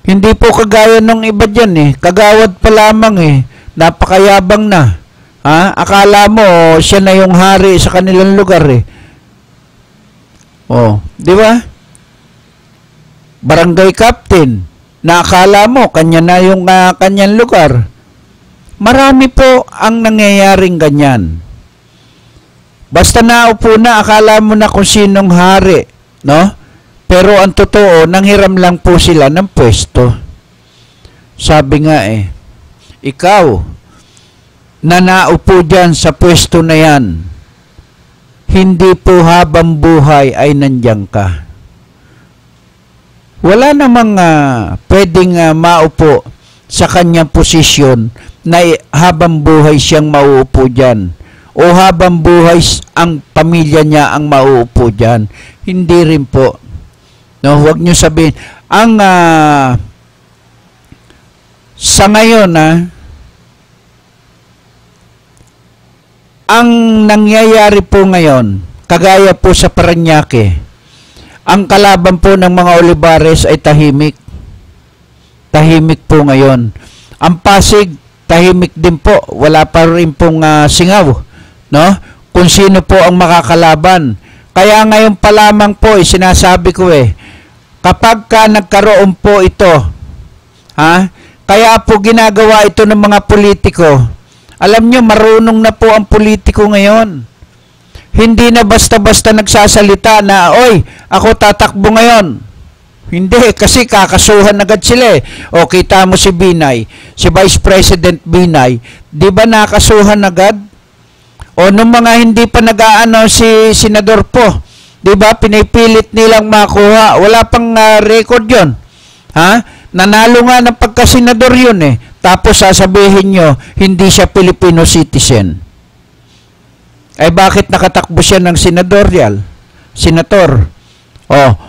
Hindi po kagaya nung iba dyan kagawad pa lamang napakayabang na. Akala mo siya na yung hari sa kanilang lugar di ba? Barangay captain, na akala mo kanya na yung kanyang lugar. Marami po ang nangyayaring ganyan. Basta naupo na, akala mo na kung sinong hari, no? Pero ang totoo, nanghiram lang po sila ng pwesto. Sabi nga ikaw, na naupo dyan sa pwesto na yan, hindi po habang buhay ay nandiyan ka. Wala namang pwedeng maupo sa kanyang posisyon na habang buhay siyang mauupo dyan. O habang buhay ang pamilya niya ang mauupo dyan. Hindi rin po. No, huwag niyo sabihin. Sa ngayon, ang nangyayari po ngayon, kagaya po sa Parañaque, ang kalaban po ng mga Olivares ay tahimik. Tahimik po ngayon. Ang Pasig, tahimik din po. Wala pa rin pong singaw. No? Kung sino po ang makakalaban. Kaya ngayon pa lamang po, sinasabi ko kapag ka nagkaroon po ito, kaya po ginagawa ito ng mga politiko. Alam nyo, marunong na po ang politiko ngayon. Hindi na basta-basta nagsasalita na, oy, ako tatakbo ngayon. Hindi, kasi kakasuhan agad sila O, kita mo si Binay, si Vice President Binay, di ba nakasuhan agad? O, nung mga hindi pa nag-aano si Senador Po, di ba, pinipilit nilang makuha. Wala pang record yon. Nanalo nga ng pagka-senador yun Tapos sasabihin nyo, hindi siya Filipino citizen. Ay bakit nakatakbo siya ng senator?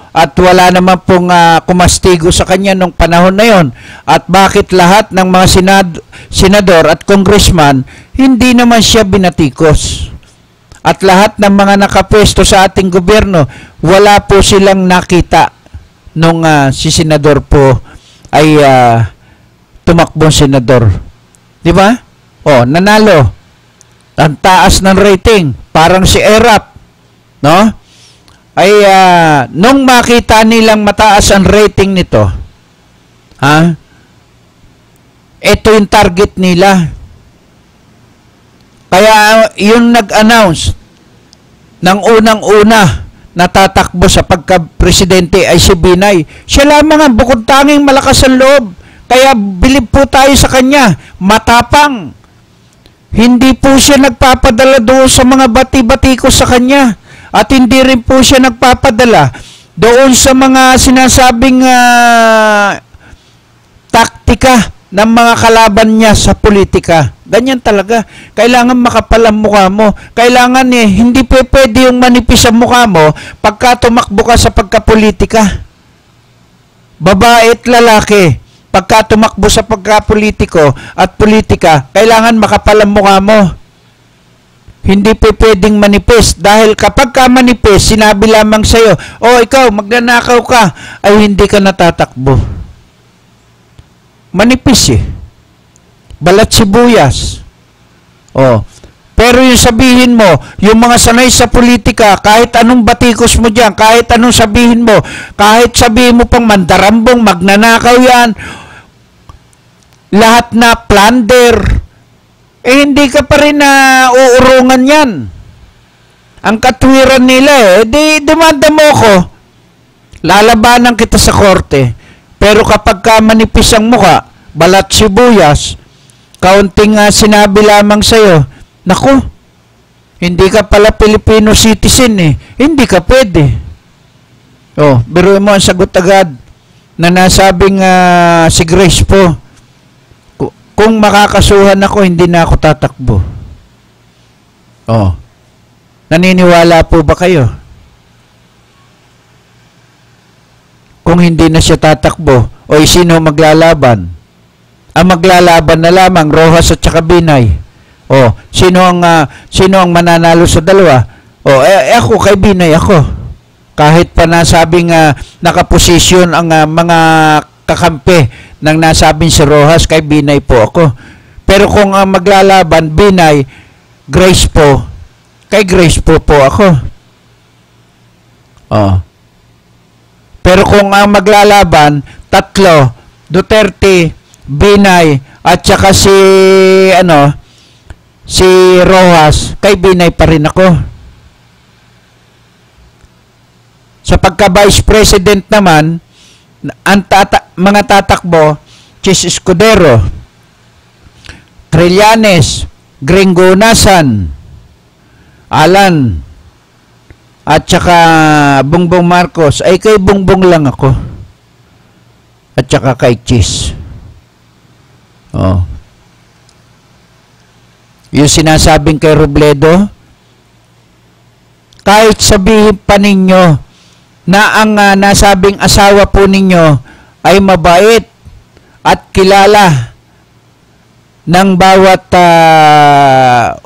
At wala naman pong kumastigo sa kanya nung panahon na yon. At bakit lahat ng mga senador at congressman, hindi naman siya binatikos? At lahat ng mga nakapwesto sa ating gobyerno, wala po silang nakita nung si senador po ay tumakbong senador. Di ba? Nanalo. Ang taas ng rating, parang si Erap, no? Ay nung makita nilang mataas ang rating nito, ito yung target nila. Kaya yung nag-announce ng unang-una na tatakbo sa pagka-presidente ay si Binay. Siya lamang ang bukod tanging malakas ang loob. Kaya bilib po tayo sa kanya. Matapang. Hindi po siya nagpapadala doon sa mga bati-batikos sa kanya. At hindi rin po siya nagpapadala doon sa mga sinasabing taktika ng mga kalaban niya sa politika. Ganyan talaga. Kailangan makapal ang mukha mo. Kailangan hindi pwede yung manipis ang mukha mo pagka tumakbo ka sa pagkapolitika. Babae at lalaki, pagka tumakbo sa pagkapolitiko at politika, kailangan makapal ang mukha mo. Hindi pwedeng manipis. Dahil kapag ka manipis, sinabi lamang sa'yo, ikaw, magnanakaw ka, ay hindi ka natatakbo. Manipis balat sibuyas. Pero yung sabihin mo, yung mga sanay sa politika, kahit anong batikos mo dyan, kahit anong sabihin mo, kahit sabihin mo pang mandarambong, magnanakaw yan, lahat na plunder, hindi ka pa rin na uurungan yan. Ang katwiran nila demanda mo ko, lalabanan kita sa korte. Pero kapag ka manipis ang mukha, balat sibuyas, kaunting sinabi lamang sa'yo, naku, hindi ka pala Filipino citizen hindi ka pwede. Biruin mo ang sagot agad na nasabing si Grace po, kung makakasuhan ako, hindi na ako tatakbo. Naniniwala po ba kayo? Kung hindi na siya tatakbo, sino maglalaban? Ang maglalaban na lamang, Rojas at saka Binay. Sino ang mananalo sa dalawa? Ako, kay Binay ako. Kahit pa nasabing nakaposisyon ang mga kakampi ng nasabing si Rojas, kay Binay po ako. Pero kung maglalaban, Binay, Grace po, kay Grace po ako. Pero kung maglalaban, tatlo, Duterte, Binay, at saka si Rojas, kay Binay pa rin ako. Sa pagka-Vice President naman, ang mga tatakbo, Chis Escudero, Trillanes, Gringo Nasan, Alan, at saka Bongbong Marcos, ay kay Bongbong lang ako. At saka kay Chis. Yung sinasabing kay Robledo, kahit sabihin pa ninyo na ang nasabing asawa po ninyo ay mabait at kilala ng bawat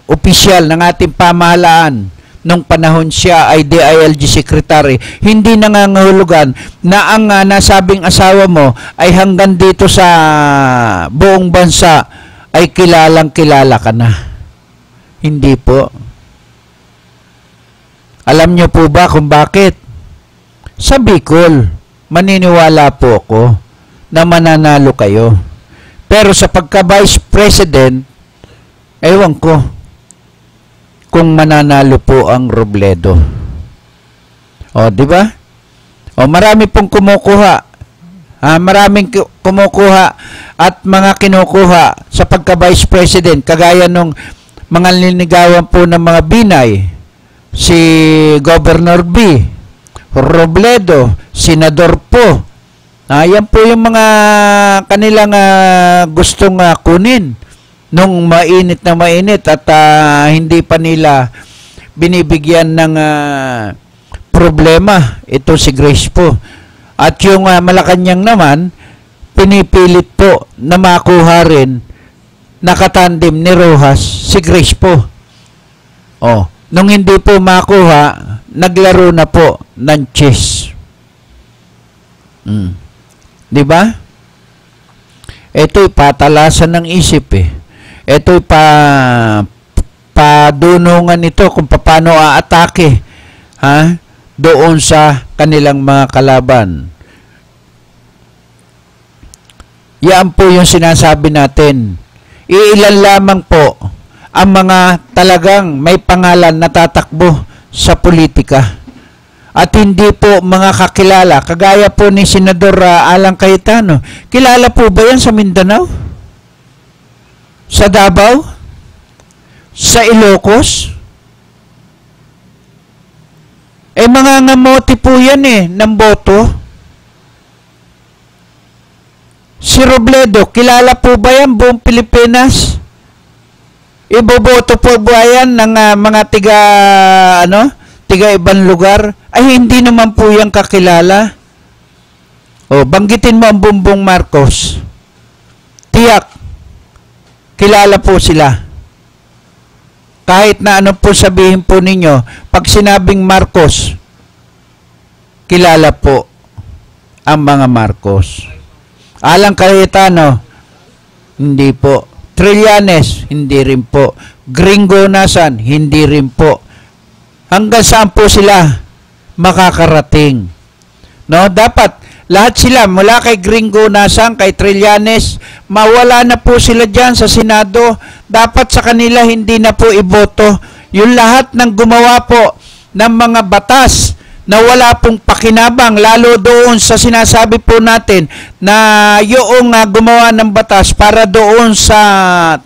opisyal ng ating pamahalaan nung panahon siya ay DILG Secretary, hindi nangangahulugan na ang nasabing asawa mo ay hanggang dito sa buong bansa ay kilalang kilala ka na. Hindi po. Alam niyo po ba kung bakit? Sa Bicol, maniniwala po ako na mananalo kayo. Pero sa pagka-Vice President, ewan ko kung mananalo po ang Robledo. Di ba? Marami pong kumukuha. Maraming kumukuha at mga kinukuha sa pagka-Vice President, kagaya nung mga linigawan po ng mga Binay, si Governor B, Robledo, Senador po. Yan po yung mga kanilang gustong kunin nung mainit na mainit at hindi pa nila binibigyan ng problema ito si Grace po. At yung Malacanang naman, pinipilit po na makuha rin nakatandem ni Rojas si Grace po. Nung hindi po makuha, naglaro na po ng chess. Di ba? Ito'y patalasan ng isip Ito'y padunungan ito kung paano aatake doon sa kanilang mga kalaban. Yan po yung sinasabi natin. Iilan lamang po ang mga talagang may pangalan na tatakbo sa politika. At hindi po mga kakilala, kagaya po ni Senador Alan Cayetano. Kilala po ba yan sa Mindanao? Sa Davao? Sa Ilocos? Mga ngamote po yan ng boto. Si Si Robredo, kilala po ba yan buong Pilipinas? Iboboto po ba yan ng mga tiga ibang lugar? Ay, hindi naman po yan kakilala. O, banggitin mo ang Bongbong Marcos. Tiyak, kilala po sila. Kahit na ano po sabihin po ninyo, pag sinabing Marcos, kilala po ang mga Marcos. Alang Cayetano, hindi po. Trillanes, hindi rin po. Gringo Nasan, hindi rin po. Hanggang saan po sila makakarating? No, dapat lahat sila mula kay Gringo Nasan, kay Trillanes, mawala na po sila diyan sa Senado. Dapat sa kanila hindi na po iboto. Yung lahat ng gumawa po ng mga batas na wala pong pakinabang, lalo doon sa sinasabi po natin na yung gumawa ng batas para doon sa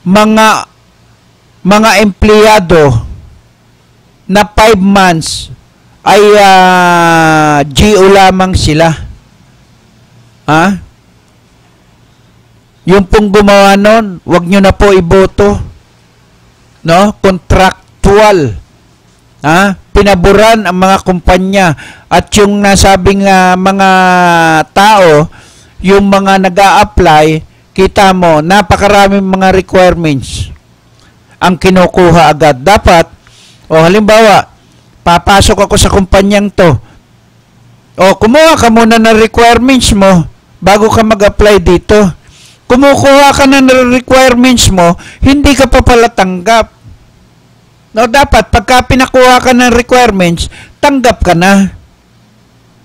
mga empleyado na 5 months ay GO lamang sila. Ha? Yung pong gumawa nun, wag nyo na po iboto. No? Contractual. Ha? Pinaburan ang mga kumpanya at yung nasabing mga tao, yung mga nag-a-apply, kita mo, napakaraming mga requirements ang kinukuha agad. Dapat, halimbawa, papasok ako sa kumpanyang to. Kumuha ka muna ng requirements mo bago ka mag-apply dito. Kumukuha ka na ng requirements mo, hindi ka pa pala tanggap. No, dapat pagka pinakuha ka ng requirements, tanggap ka na.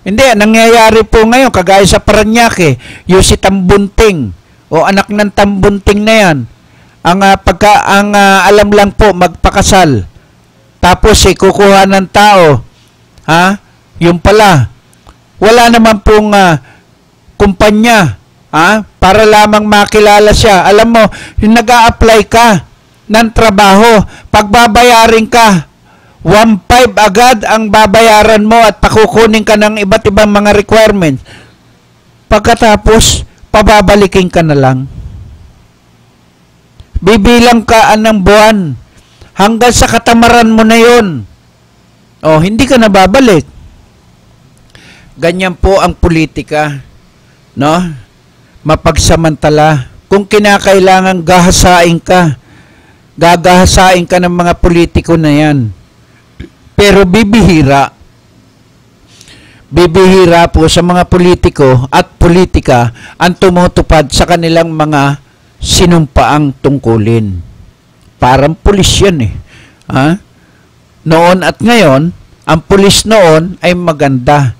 Hindi, nangyayari po ngayon, kagaya sa Parañaque, yung si Tambunting, o anak ng Tambunting na yan, ang alam lang po, magpakasal. Tapos, kukuha ng tao, yung pala, wala naman pong kumpanya, para lamang makilala siya. Alam mo, yung nag-a-apply ka ng trabaho, pagbabayarin ka, 1.5 agad ang babayaran mo at pakukunin ka ng iba't ibang mga requirements. Pagkatapos, pababalikin ka na lang. Bibilang ka ng buwan hanggang sa katamaran mo na yun. Hindi ka na babalik. Ganyan po ang politika. No? Mapagsamantala. Kung kinakailangan gahasain ka, gagahasain ka ng mga politiko na yan. Pero bibihira po sa mga politiko at politika ang tumutupad sa kanilang mga sinumpaang tungkulin. Parang pulis yan eh. Noon at ngayon, ang pulis noon ay maganda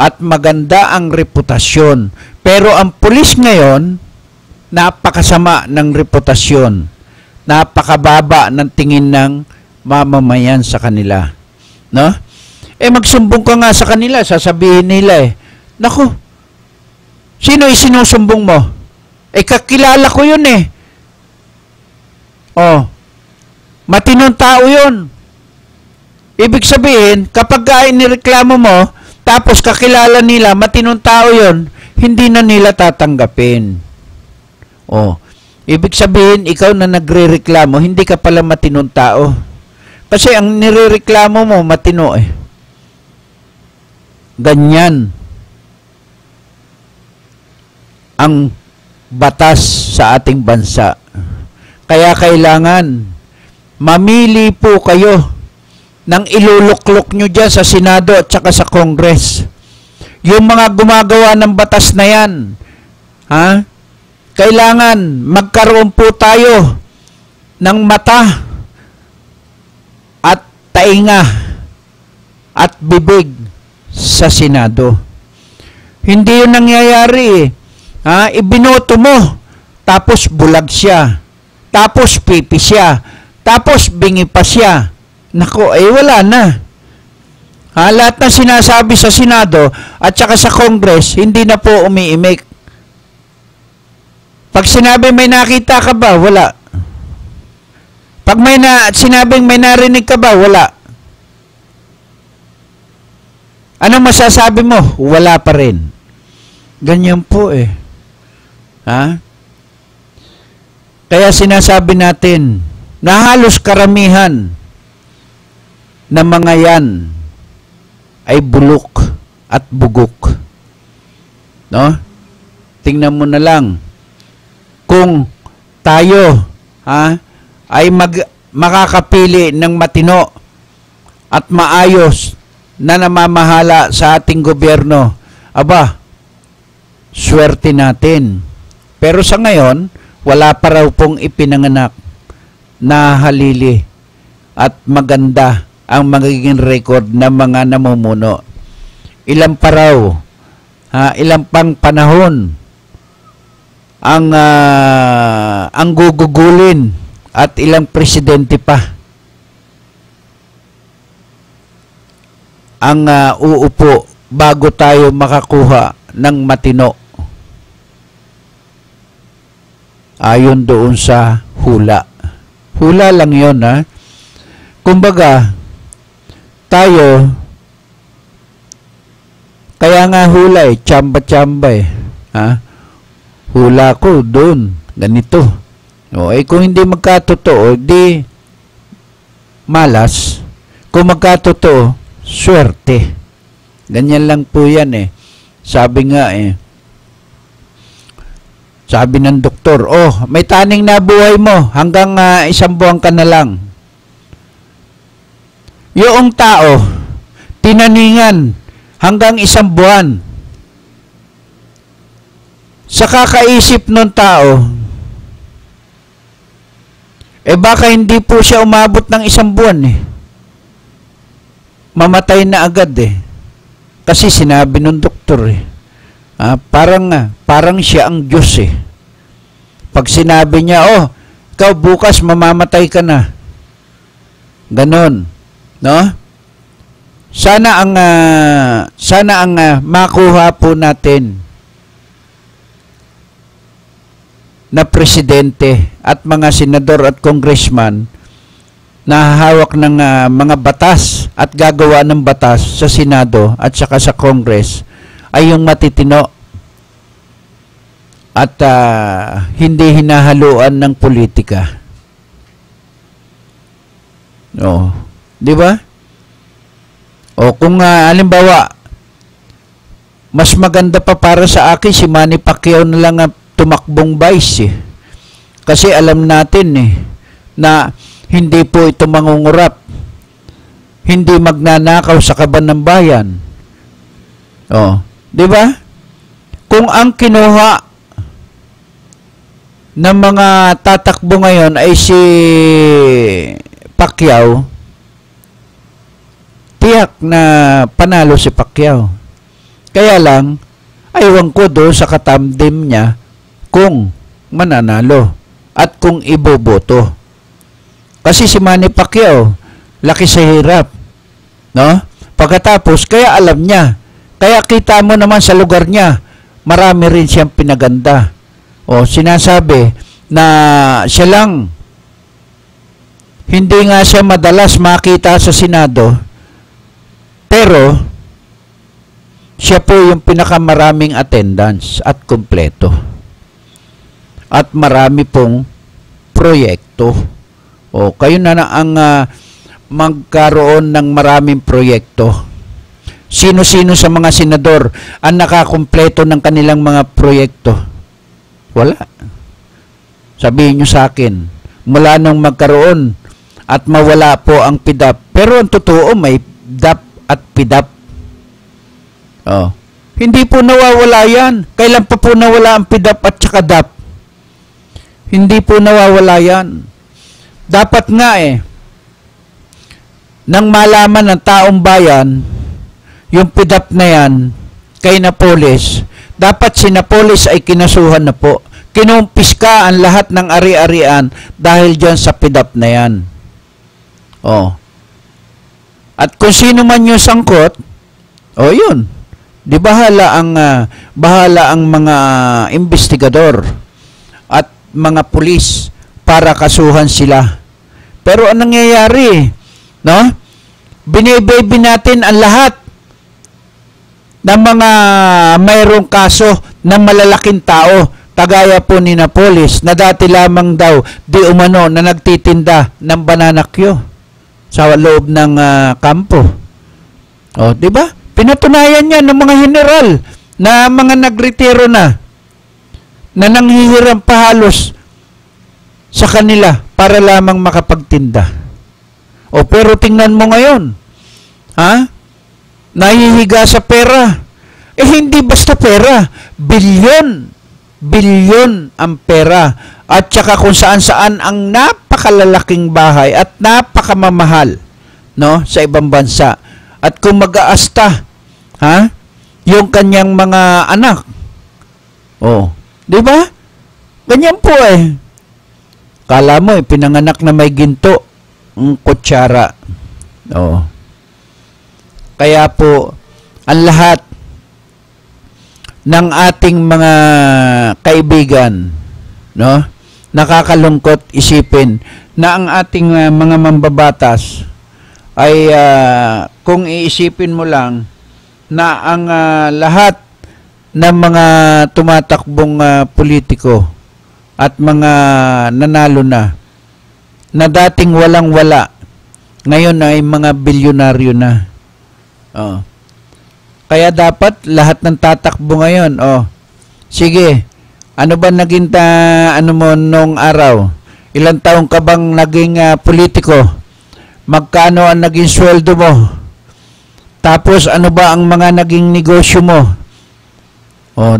at maganda ang reputasyon. Pero ang pulis ngayon, napakasama ng reputasyon. Napakababa ng tingin ng mamamayan sa kanila. No? Magsumbong ka nga sa kanila, sasabihin nila naku, sino isinusumbong mo? Kakilala ko yun matinong tao yun. Ibig sabihin, kapag inireklamo mo, tapos kakilala nila, matinong tao yun, hindi na nila tatanggapin. Ibig sabihin, ikaw na nagre-reklamo, hindi ka pala matinong tao. Kasi ang nirereklamo mo, matino Ganyan ang batas sa ating bansa. Kaya kailangan mamili po kayo ng iluluklok nyo dyan sa Senado at saka sa Congress. Yung mga gumagawa ng batas na yan, kailangan magkaroon po tayo ng mata at tainga at bibig sa Senado. Hindi yun nangyayari ibinoto mo, tapos bulag siya, tapos pipi siya, tapos bingi pa siya. Nako, wala na. Lahat na sinasabi sa Senado at saka sa Congress, hindi na po umiimik. Pag sinabi may nakita ka ba, wala. Pag sinabing may narinig ka ba, wala. Anong masasabi mo? Wala pa rin. Ganyan po eh. Ha? Kaya sinasabi natin na halos karamihan na mga yan ay bulok at bugok. No? Tingnan mo na lang kung tayo ay makakapili ng matino at maayos na namamahala sa ating gobyerno. Aba, swerte natin. Pero sa ngayon, wala pa raw pong ipinanganak na halili at maganda ang magiging record ng mga namumuno. Ilan pa raw, ilang pang panahon ang gugugulin at ilang presidente pa ang uupo bago tayo makakuha ng matino. Ayon doon sa hula. Hula lang yon, ha. Kumbaga, tayo, kaya nga hula eh, tsamba-tsamba eh. Ha? Hula ko doon, ganito. O, kung hindi magkatotoo, di malas. Kung magkatotoo, swerte. Ganyan lang po yan eh. Sabi nga eh, sabi ng doktor, may taning na buhay mo hanggang 1 buwan ka na lang. Yung tao, tinaningan hanggang 1 buwan. Sa kakaisip ng tao, baka hindi po siya umabot ng 1 buwan eh. Mamatay na agad eh. Kasi sinabi ng doktor eh. Parang siya ang Diyos eh. Pag sinabi niya, ikaw bukas mamamatay ka na. Ganon. No? Sana ang makuha po natin na presidente at mga senador at congressman na hawak ng mga batas at gagawa ng batas sa Senado at saka sa Congress ay yung matitino at hindi hinahaluan ng politika. Di ba? Kung halimbawa, mas maganda pa para sa akin si Manny Pacquiao na lang tumakbong vice eh. Kasi alam natin eh, na hindi po ito mangungurap. Hindi magnanakaw sa kaban ng bayan. Di ba? Kung ang kinuha ng mga tatakbo ngayon ay si Pacquiao, tiyak na panalo si Pacquiao. Kaya lang, aywan ko doon sa katamdim niya kung mananalo at kung iboboto. Kasi si Manny Pacquiao, laki sa hirap. No? Pagkatapos, kaya alam niya. Kaya kita mo naman sa lugar niya, marami rin siyang pinaganda. Sinasabi na siya lang, hindi nga siya madalas makita sa Senado, pero siya po yung pinakamaraming attendance at kumpleto. At marami pong proyekto. Kayo na ang magkaroon ng maraming proyekto. Sino-sino sa mga senador ang nakakumpleto ng kanilang mga proyekto? Wala. Sabihin nyo sa akin, mula nung magkaroon at mawala po ang PIDAP. Pero ang totoo, may DAP at PIDAP. Hindi po nawawala yan. Kailan pa po nawala ang PIDAP at saka DAP? Hindi po nawawala yan. Dapat nga nang malaman ng taong bayan, yung PIDAP na yan, kay Napoles, dapat si Napoles ay kinasuhan na po. Kinumpiska ang lahat ng ari-arian dahil dyan sa PIDAP na yan. At kung sino man yung sangkot, yun. Di bahala ang mga investigador at mga pulis para kasuhan sila. Pero anong nangyayari? No? Binibaby natin ang lahat ng mga mayroong kaso na malalaking tao, kagaya po ni Napoles, na dati lamang daw di umano na nagtitinda ng bananakyo sa loob ng kampo. O, di ba? Pinatunayan niya ng mga general na mga nagretiro na nanghihiram pa halos sa kanila para lamang makapagtinda. O, pero tingnan mo ngayon, ha? Nahihiga sa pera. Hindi basta pera, bilyon ang pera. At saka kung saan-saan ang napakalalaking bahay at napakamamahal, no, sa ibang bansa. At kung mag-aasta, ha, yung kanyang mga anak. Oh, di ba? Ganyan po eh. Kala mo pinanganak na may ginto, kutsara. Oh. Kaya po ang lahat ng ating mga kaibigan, no, nakakalungkot isipin na ang ating mga mambabatas ay kung iisipin mo lang na ang lahat ng mga tumatakbong politiko at mga nanalo na dating walang-wala, ngayon ay mga bilyonaryo na. Oh. Kaya dapat lahat ng tatakbo ngayon, sige, ano ba naging ano mo nung araw? Ilang taong ka bang naging politiko? Magkano ang naging sweldo mo? Tapos ano ba ang mga naging negosyo mo?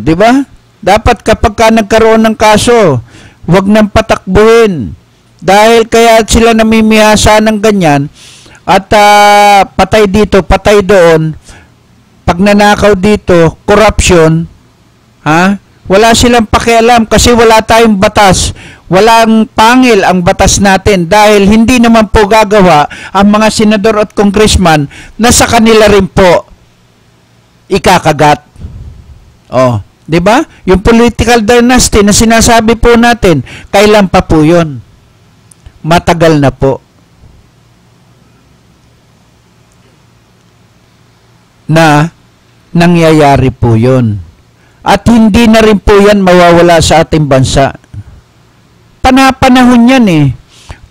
Di ba? Dapat kapag ka nagkaroon ng kaso, huwag nang patakbuhin. Dahil kaya sila namimihasa ng ganyan at patay dito, patay doon. Pag nanakaw dito, corruption, ha? Wala silang pakialam kasi wala tayong batas. Walang pangil ang batas natin dahil hindi naman po gagawa ang mga senador at congressman na sa kanila rin po ikakagat. Di ba? Yung political dynasty na sinasabi po natin, kailan pa po 'yon? Matagal na po. Na nangyayari po 'yon. At hindi na rin po 'yan mawawala sa ating bansa. Panahon 'yan eh.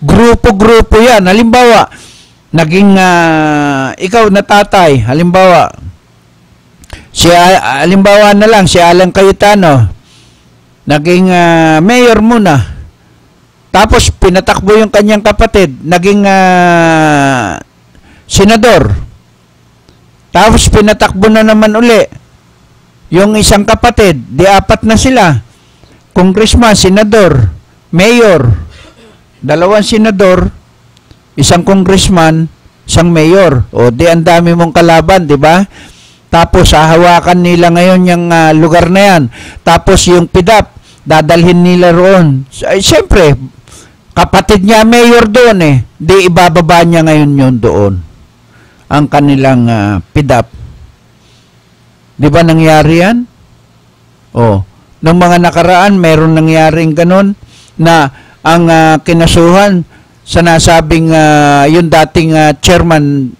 Grupo-grupo 'yan. Halimbawa, naging ikaw na tatay, halimbawa na lang si Alan Cayetano naging mayor muna. Tapos pinatakbo yung kanyang kapatid, naging senador. Tapos pinatakbo na naman uli yung isang kapatid, di apat na sila. Congressman, senador, mayor. 2 senador, isang congressman, isang mayor. Di ang dami mong kalaban, di ba? Tapos hahawakan nila ngayon yung lugar na yan. Tapos yung PDAP, dadalhin nila roon. Siyempre, kapatid niya mayor doon eh. Di ibababa niya ngayon yun doon. Ang kanilang PDAP. Di ba nangyari yan? Nung mga nakaraan, meron nangyaring ganon na ang kinasuhan sa nasabing yung dating chairman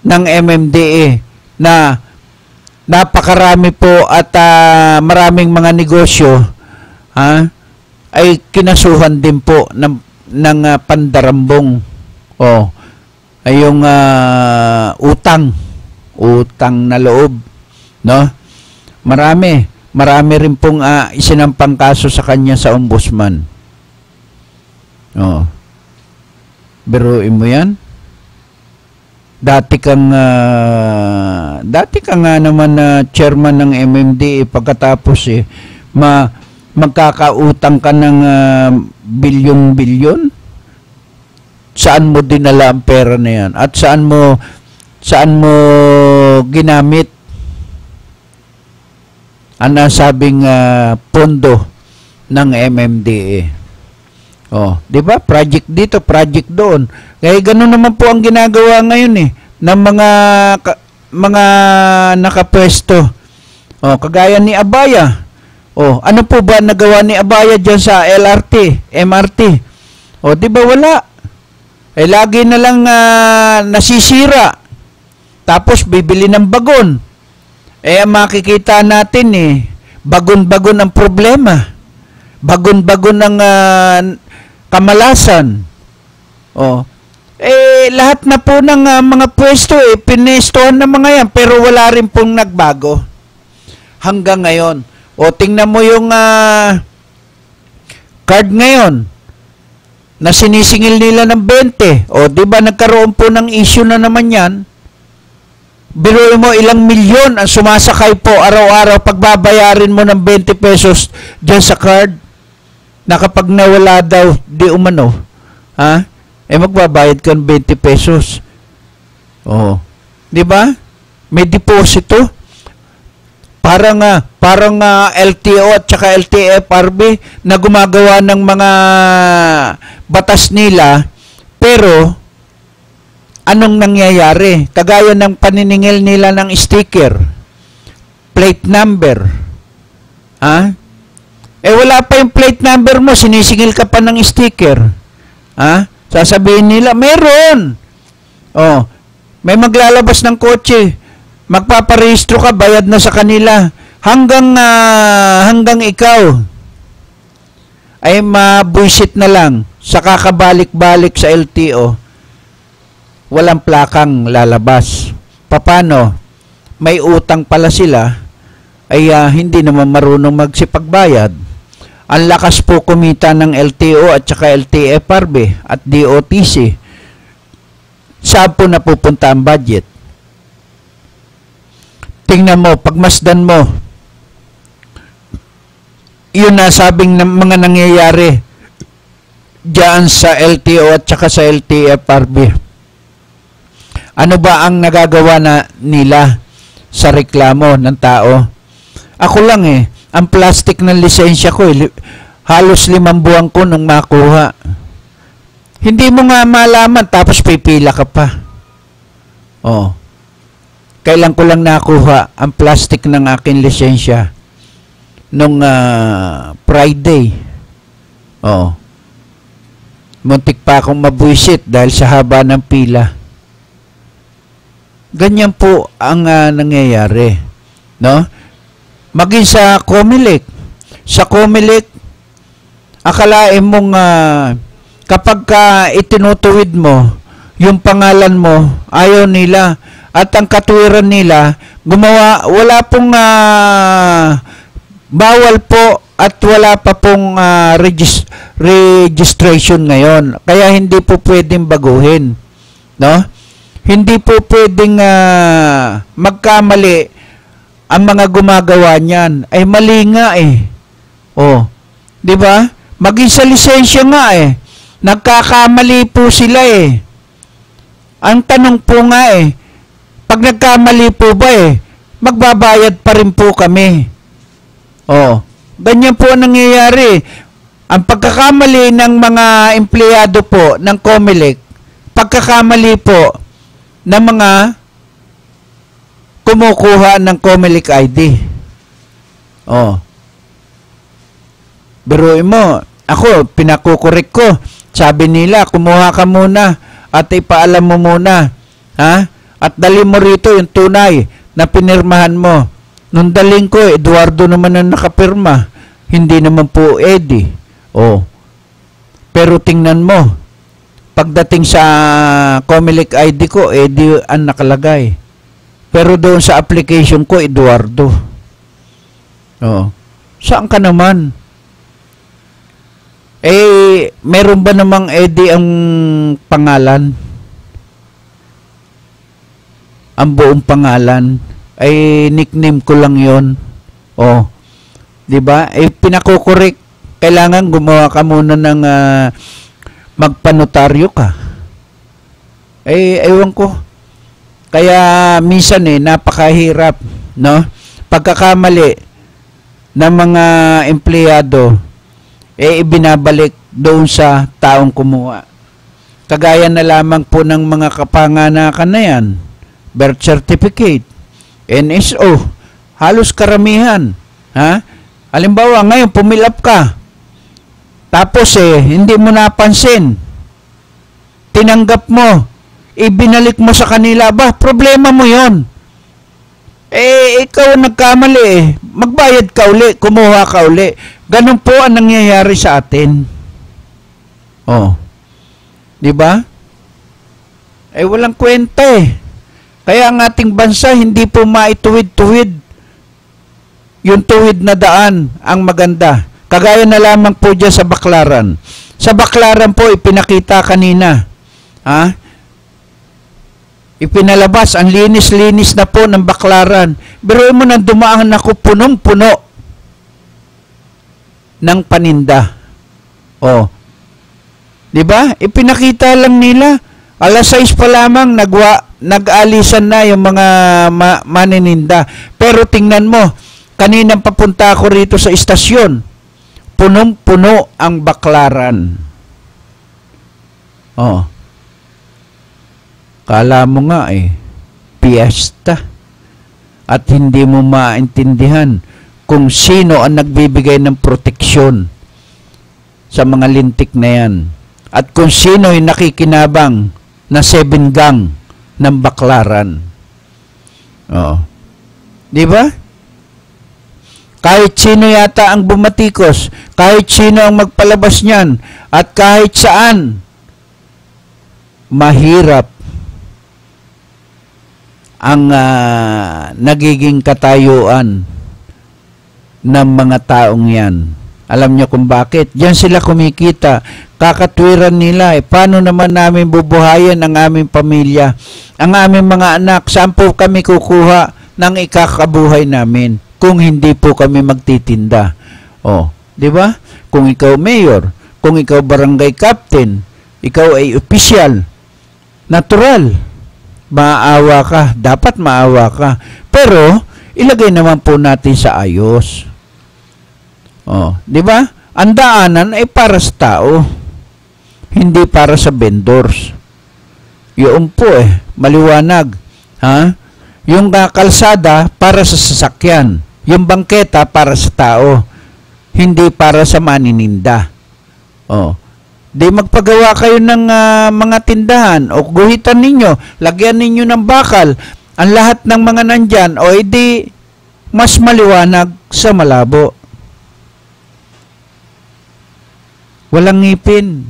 ng MMDA na napakarami po at maraming mga negosyo ay kinasuhan din po ng pandarambong ay yung utang na loob, no? Marami rin pong isinampang kaso sa kanya sa ombudsman. Biruin mo yan. Dati kang naman chairman ng MMDA pagkatapos magkakautang ka ng bilyon-bilyon. Saan mo dinala ang pera na yan? At saan mo ginamit ang nasabing pondo ng MMDA? Di ba? Project dito, project doon. Kaya ganoon naman po ang ginagawa ngayon ng mga nakapwesto. Kagaya ni Abaya. Ano po ba nagawa ni Abaya diyan sa LRT, MRT? Di ba wala? Lagi na lang nasisira. Tapos bibili ng bagon. Makikita natin bagon-bagon ang problema. Bagon-bagon ang kamalasan. Oh. Lahat na po ng mga pwesto, pinestohan ng mga yan, pero wala rin pong nagbago. Hanggang ngayon. O, tingnan mo yung card ngayon na sinisingil nila ng 20. O, di ba nagkaroon po ng issue na naman yan? Biruin mo ilang milyon ang sumasakay po araw-araw pagbabayarin mo ng 20 pesos dyan sa card na kapag nawala daw, di umano. Ha? Magbabayad ka ng 20 pesos. O, di ba? May deposito. Parang LTO at saka LTFRB na gumagawa ng mga batas nila, pero anong nangyayari? Kagaya ng paniningil nila ng sticker, plate number. Ha? Wala pa yung plate number mo, sinisingil ka pa ng sticker. Ha? Sasabihin nila, meron. Oh, may maglalabas ng kotse. Magpaparehistro ka, bayad na sa kanila. Hanggang ikaw ay mabuisit na lang sa kakabalik-balik sa LTO. Walang plakang lalabas. Paano? May utang pala sila, ay hindi naman marunong magsipagbayad. Ang lakas po kumita ng LTO at saka LTFRB at DOTC. Saan po napupunta ang budget? Tingnan mo, pagmasdan mo, yun na sabing ng mga nangyayari diyan sa LTO at saka sa LTFRB. Ano ba ang nagagawa na nila sa reklamo ng tao? Ako lang ang plastic ng lisensya ko, halos 5 buwan ko nung makuha. Hindi mo nga malaman, tapos pipila ka pa. Oh. Kailan ko lang nakuha ang plastic ng aking lisensya nung Friday. Oh. Muntik pa akong mabuisit dahil sa haba ng pila. Ganyan po ang nangyayari, no? Maging sa Comelec. Sa Comelec, akalain mong kapag itinutuwid mo yung pangalan mo, ayaw nila. At ang katwiran nila, wala pong bawal po at wala pa pong registration ngayon. Kaya hindi po pwedeng baguhin. No? Hindi po pwedeng magkamali ang mga gumagawa niyan. Ay mali nga Oh, 'di ba? Maging sa lisensya nga nagkakamali po sila Ang tanong po nga pag nagkamali po ba magbabayad pa rin po kami. Oh, ganyan po ang nangyayari. Ang pagkakamali ng mga empleyado po ng Comelec, pagkakamali po ng mga kumukuha ng Comelec ID. Oh. Biruin mo, ako, pinakukorek ko. Sabi nila, kumuha ka muna at ipaalam mo muna. Ha? At dali mo rito yung tunay na pinirmahan mo. Nung daling ko, Eduardo naman ang nakapirma. Hindi naman po Eddie. Oh. Pero tingnan mo, pagdating sa Comelec ID ko, Eddie ang nakalagay. Pero doon sa application ko, Eduardo. Oh. Saan ka naman? Meron ba namang Eddie ang pangalan? Ang buong pangalan ay nickname ko lang yon. Oh. 'Di ba? Pinakukorek. Kailangan gumawa ka muna ng magpanotaryo ka. Ewan ko. Kaya minsan napakahirap, no? Pagkakamali ng mga empleyado ibinabalik doon sa taong kumuha. Kagaya na lamang po ng mga kapanganakan na yan. Birth certificate, NSO, halos karamihan. Ha? Halimbawa, ngayon pumilap ka. Tapos hindi mo napansin. Tinanggap mo. Ibinalik mo sa kanila. Ba, problema mo yon. Ikaw nagkamali magbayad ka uli, kumuha ka uli. Ganun po ang nangyayari sa atin. Oh. Di ba? Eh, walang kwenta eh. Kaya ang ating bansa, hindi po maituwid-tuwid. Yung tuwid na daan ang maganda. Kagaya na lamang po dyan sa Baclaran. Sa Baclaran po, ipinakita kanina. Ha? Ipinalabas, ang linis-linis na po ng Baclaran. Biruin mo nang dumaan ako punong-puno ng paninda. Oh. Di ba? Ipinakita lang nila. Alas 6 pa lamang nag-alisan na yung mga manininda. Pero tingnan mo, kaninang papunta ako rito sa istasyon, punong-puno ang Baclaran. Oh. Kala mo nga piyesta. At hindi mo maintindihan kung sino ang nagbibigay ng proteksyon sa mga lintik na yan. At kung sino yung nakikinabang na 7 gang ng Baclaran. Oh. Di ba? Kahit sino yata ang bumatikos, kahit sino ang magpalabas niyan, at kahit saan, mahirap ang nagiging katayuan ng mga taong yan. Alam niyo kung bakit? Diyan sila kumikita. Kakatwiran nila paano naman namin bubuhayin ang aming pamilya, ang aming mga anak? Saan po kami kukuha ng ikakabuhay namin kung hindi po kami magtitinda? Oh, di ba? Kung ikaw mayor, kung ikaw barangay captain, ikaw ay opisyal, natural, maawa ka, dapat maawa ka. Pero ilagay naman po natin sa ayos. Oh, di ba? Ang daanan ay para sa tao, hindi para sa vendors. Yun po maliwanag. Ha? Yung kalsada para sa sasakyan, yung bangketa para sa tao, hindi para sa manininda. Oh. Di magpagawa kayo ng mga tindahan o guhitan ninyo, lagyan ninyo ng bakal ang lahat ng mga nandyan, o edi mas maliwanag sa malabo. Walang ngipin.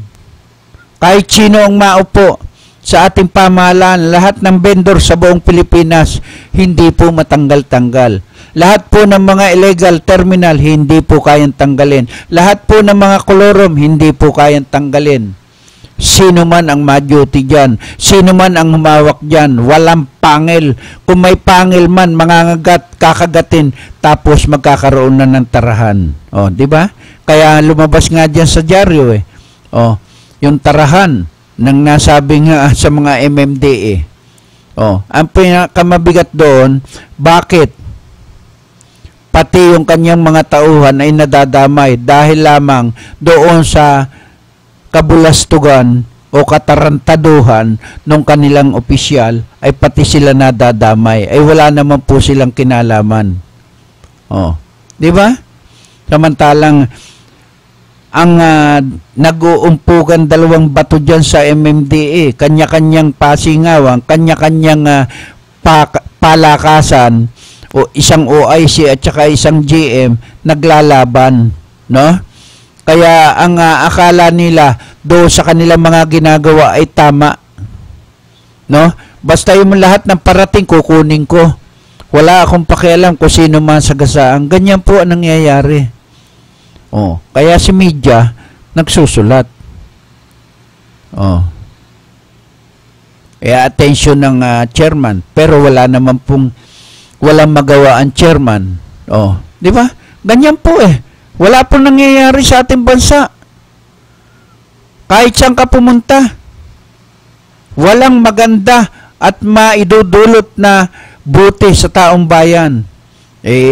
Kahit sino ang maupo sa ating pamahalaan, lahat ng vendor sa buong Pilipinas, hindi po matanggal-tanggal. Lahat po ng mga illegal terminal, hindi po kayang tanggalin. Lahat po ng mga kolorom, hindi po kayang tanggalin. Sino man ang ma-duty dyan, sino man ang humawak dyan, walang pangil. Kung may pangil man, mangangagat, kakagatin, tapos magkakaroon na ng tarahan. O, di ba? Kaya lumabas nga dyan sa dyaryo O, yung tarahan ng nasabi nga sa mga MMDA. O, ang pinakamabigat doon, bakit? Pati yung kanyang mga tauhan ay nadadamay dahil lamang doon sa kabulastugan o katarantaduhan ng kanilang opisyal, ay pati sila nadadamay. Ay wala naman po silang kinalaman. Oh, di ba? Samantalang ang nag-uumpugan 2 bato dyan sa MMDA, kanya-kanyang pasingawang, kanya-kanyang palakasan, o isang OIC at saka isang GM naglalaban, no? Kaya ang akala nila do sa kanilang mga ginagawa ay tama, no? Basta yung lahat ng parating kukunin ko. Wala akong pakialam kung sino man sagasaan. Ganyan po ang nangyayari. Oh, kaya si media nagsusulat. Oh. Kaya attention ng chairman, pero wala naman pong walang magawa ang chairman. Oh, di ba? Ganyan po Wala po nangyayari sa ating bansa. Kahit saan ka pumunta, walang maganda at maidudulot na buti sa taong bayan.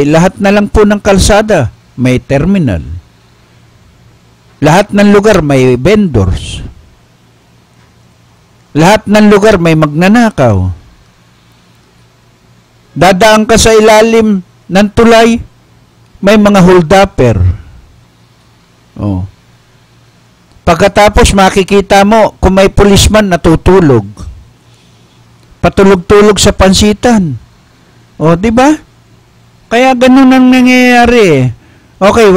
Lahat na lang po ng kalsada may terminal. Lahat ng lugar may vendors. Lahat ng lugar may magnanakaw. Dadaan ka sa ilalim ng tulay, may mga hold-upper. Oh. Pagkatapos makikita mo kung may pulisman natutulog. Patulog-tulog sa pansitan. Oh, di ba? Kaya ganun ang nangyayari. Okay,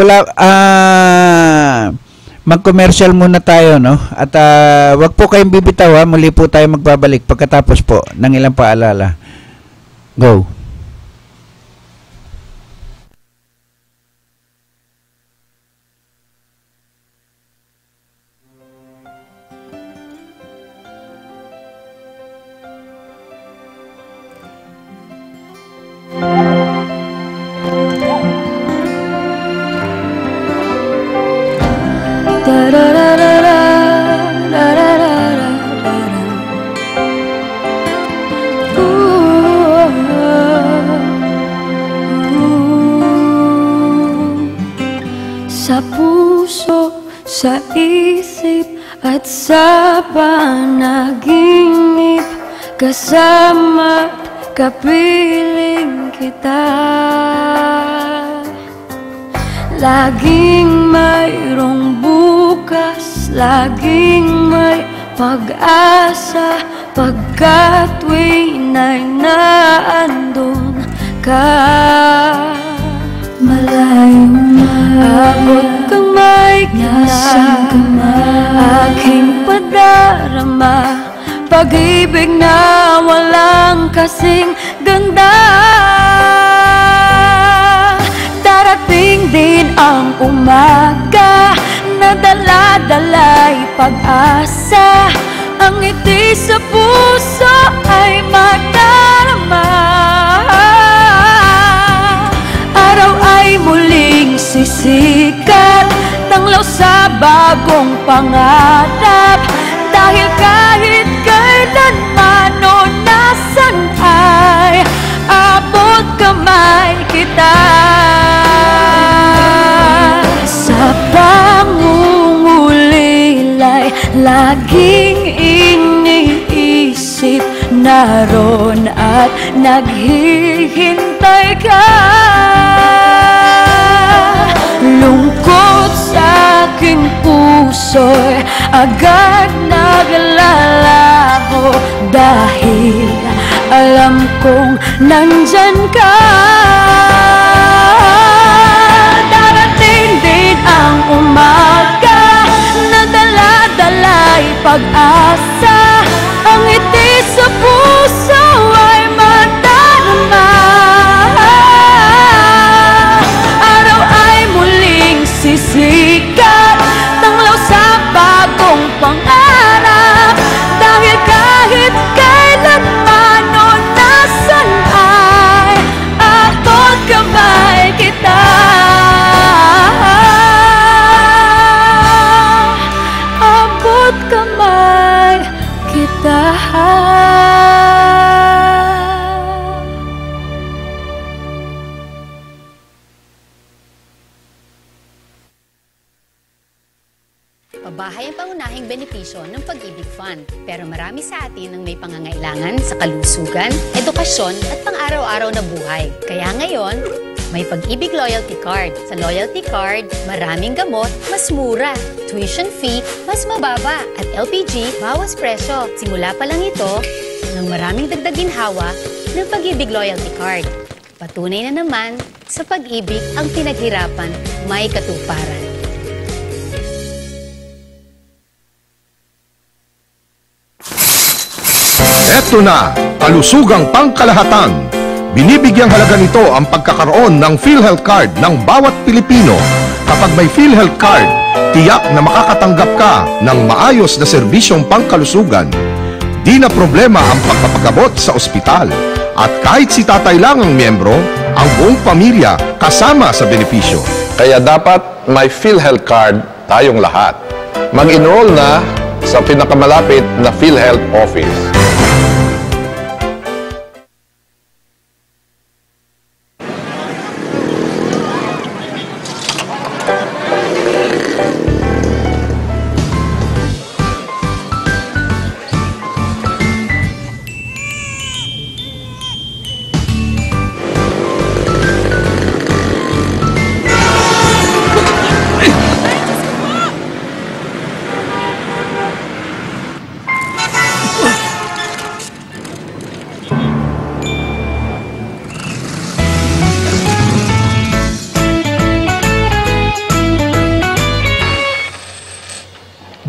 mag-commercial muna tayo, no? At wag po kayong bibitaw, ha? Muli po tayo magbabalik pagkatapos po ng ilang paalala. Go. Sa puso, sa isip at sa panaginip, kasama kapiling kita. Laging mayroong bukas, laging may pag-asa, pagkat tuwina'y naandun ka. Malayo na, abot kamay kita, aking padarama, pag-ibig na walang kasing ganda. Darating din ang umaga na dala-dala'y pag-asa, ang ngiti sa puso ay madarama. Araw ay muling sisikat, tanglaw sa bagong pangarap, dahil kahit kailanman o nasan ay abot kamay kita. Sa pangungulilay, laging iniisip, naroon at naghihintay ka. Lungkot sa aking puso'y agad naglalaho, dahil alam kong nandyan ka. Darating din ang umaga na dala-dala'y pag-asa, ang ngiti sa puso ay madarama. Araw ay muling sisikat, tanglaw sa bagong pangarap, dahil kahit kailanman o nasan ay abot kamay kita. Abot kamay kita. Pabahay ang pangunahing benepisyo ng Pag-ibig Fund. Pero marami sa atin ang may pangangailangan sa kalusugan, edukasyon at pang-araw-araw na buhay. Kaya ngayon, may Pag-ibig Loyalty Card. Sa Loyalty Card, maraming gamot, mas mura. Tuition fee, mas mababa. At LPG, bawas presyo. Simula pa lang ito ng maraming dagdag ginhawa ng Pag-ibig Loyalty Card. Patunay na naman, sa pag-ibig ang pinaghirapan may katuparan. Eto na, kalusugang pangkalahatan. Binibigyang halaga nito ang pagkakaroon ng PhilHealth Card ng bawat Pilipino. Kapag may PhilHealth Card, tiyak na makakatanggap ka ng maayos na serbisyong pangkalusugan. Di na problema ang pagpapagamot sa ospital. At kahit si tatay lang ang miyembro, ang buong pamilya kasama sa benepisyo. Kaya dapat may PhilHealth Card tayong lahat. Mag-enroll na sa pinakamalapit na PhilHealth office.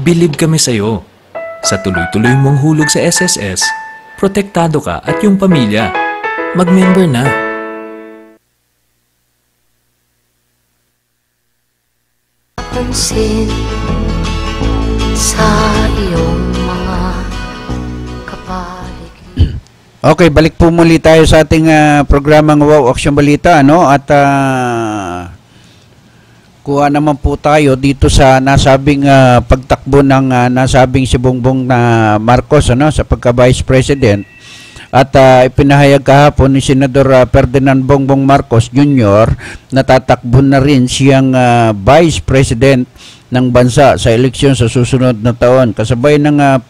Bilib kami sa'yo. Sa tuloy-tuloy mong hulog sa SSS, protektado ka at yung pamilya. Mag-member na. Pansin sa iyong mga kapaligid. Okay, balik po muli tayo sa ating programang Wow Action Balita, ano? At kuha naman po tayo dito sa nasabing pagtakbo ng nasabing si Bongbong na Marcos, ano, sa pagka-Vice President. At ipinahayag kahapon ni Senador Ferdinand Bongbong Marcos Jr. na tatakbo na rin siyang Vice President ng bansa sa eleksyon sa susunod na taon. Kasabay ng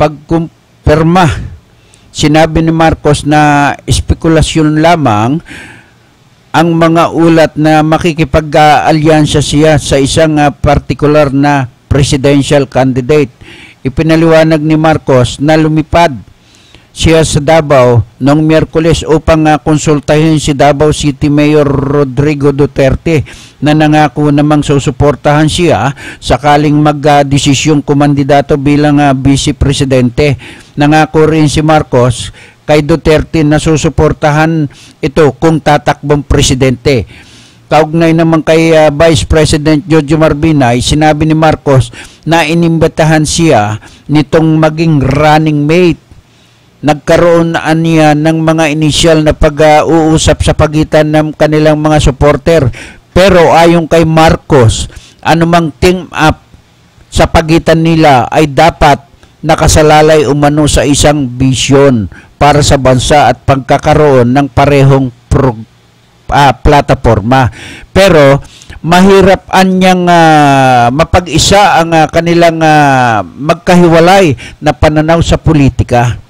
pagkumpirma, sinabi ni Marcos na espekulasyon lamang ang mga ulat na makikipag-alyansa siya sa isang particular na presidential candidate. Ipinaliwanag ni Marcos na lumipad siya sa Davao noong Miyerkules upang konsultahin si Davao City Mayor Rodrigo Duterte na nangako namang susuportahan siya sakaling magdesisyong kumandidato bilang Vice Presidente. Nangako rin si Marcos kay Duterte na susuportahan ito kung tatakbong presidente. Kaugnay naman kay Vice President Jojo Marbinay, sinabi ni Marcos na inimbitahan siya nitong maging running mate. Nagkaroon na niya ng mga inisyal na pag-uusap sa pagitan ng kanilang mga supporter. Pero ayon kay Marcos, anumang team up sa pagitan nila ay dapat nakasalalay umano sa isang bisyon para sa bansa at pagkakaroon ng parehong plataforma. Pero mahirap anyang mapag-isa ang kanilang magkahiwalay na pananaw sa politika.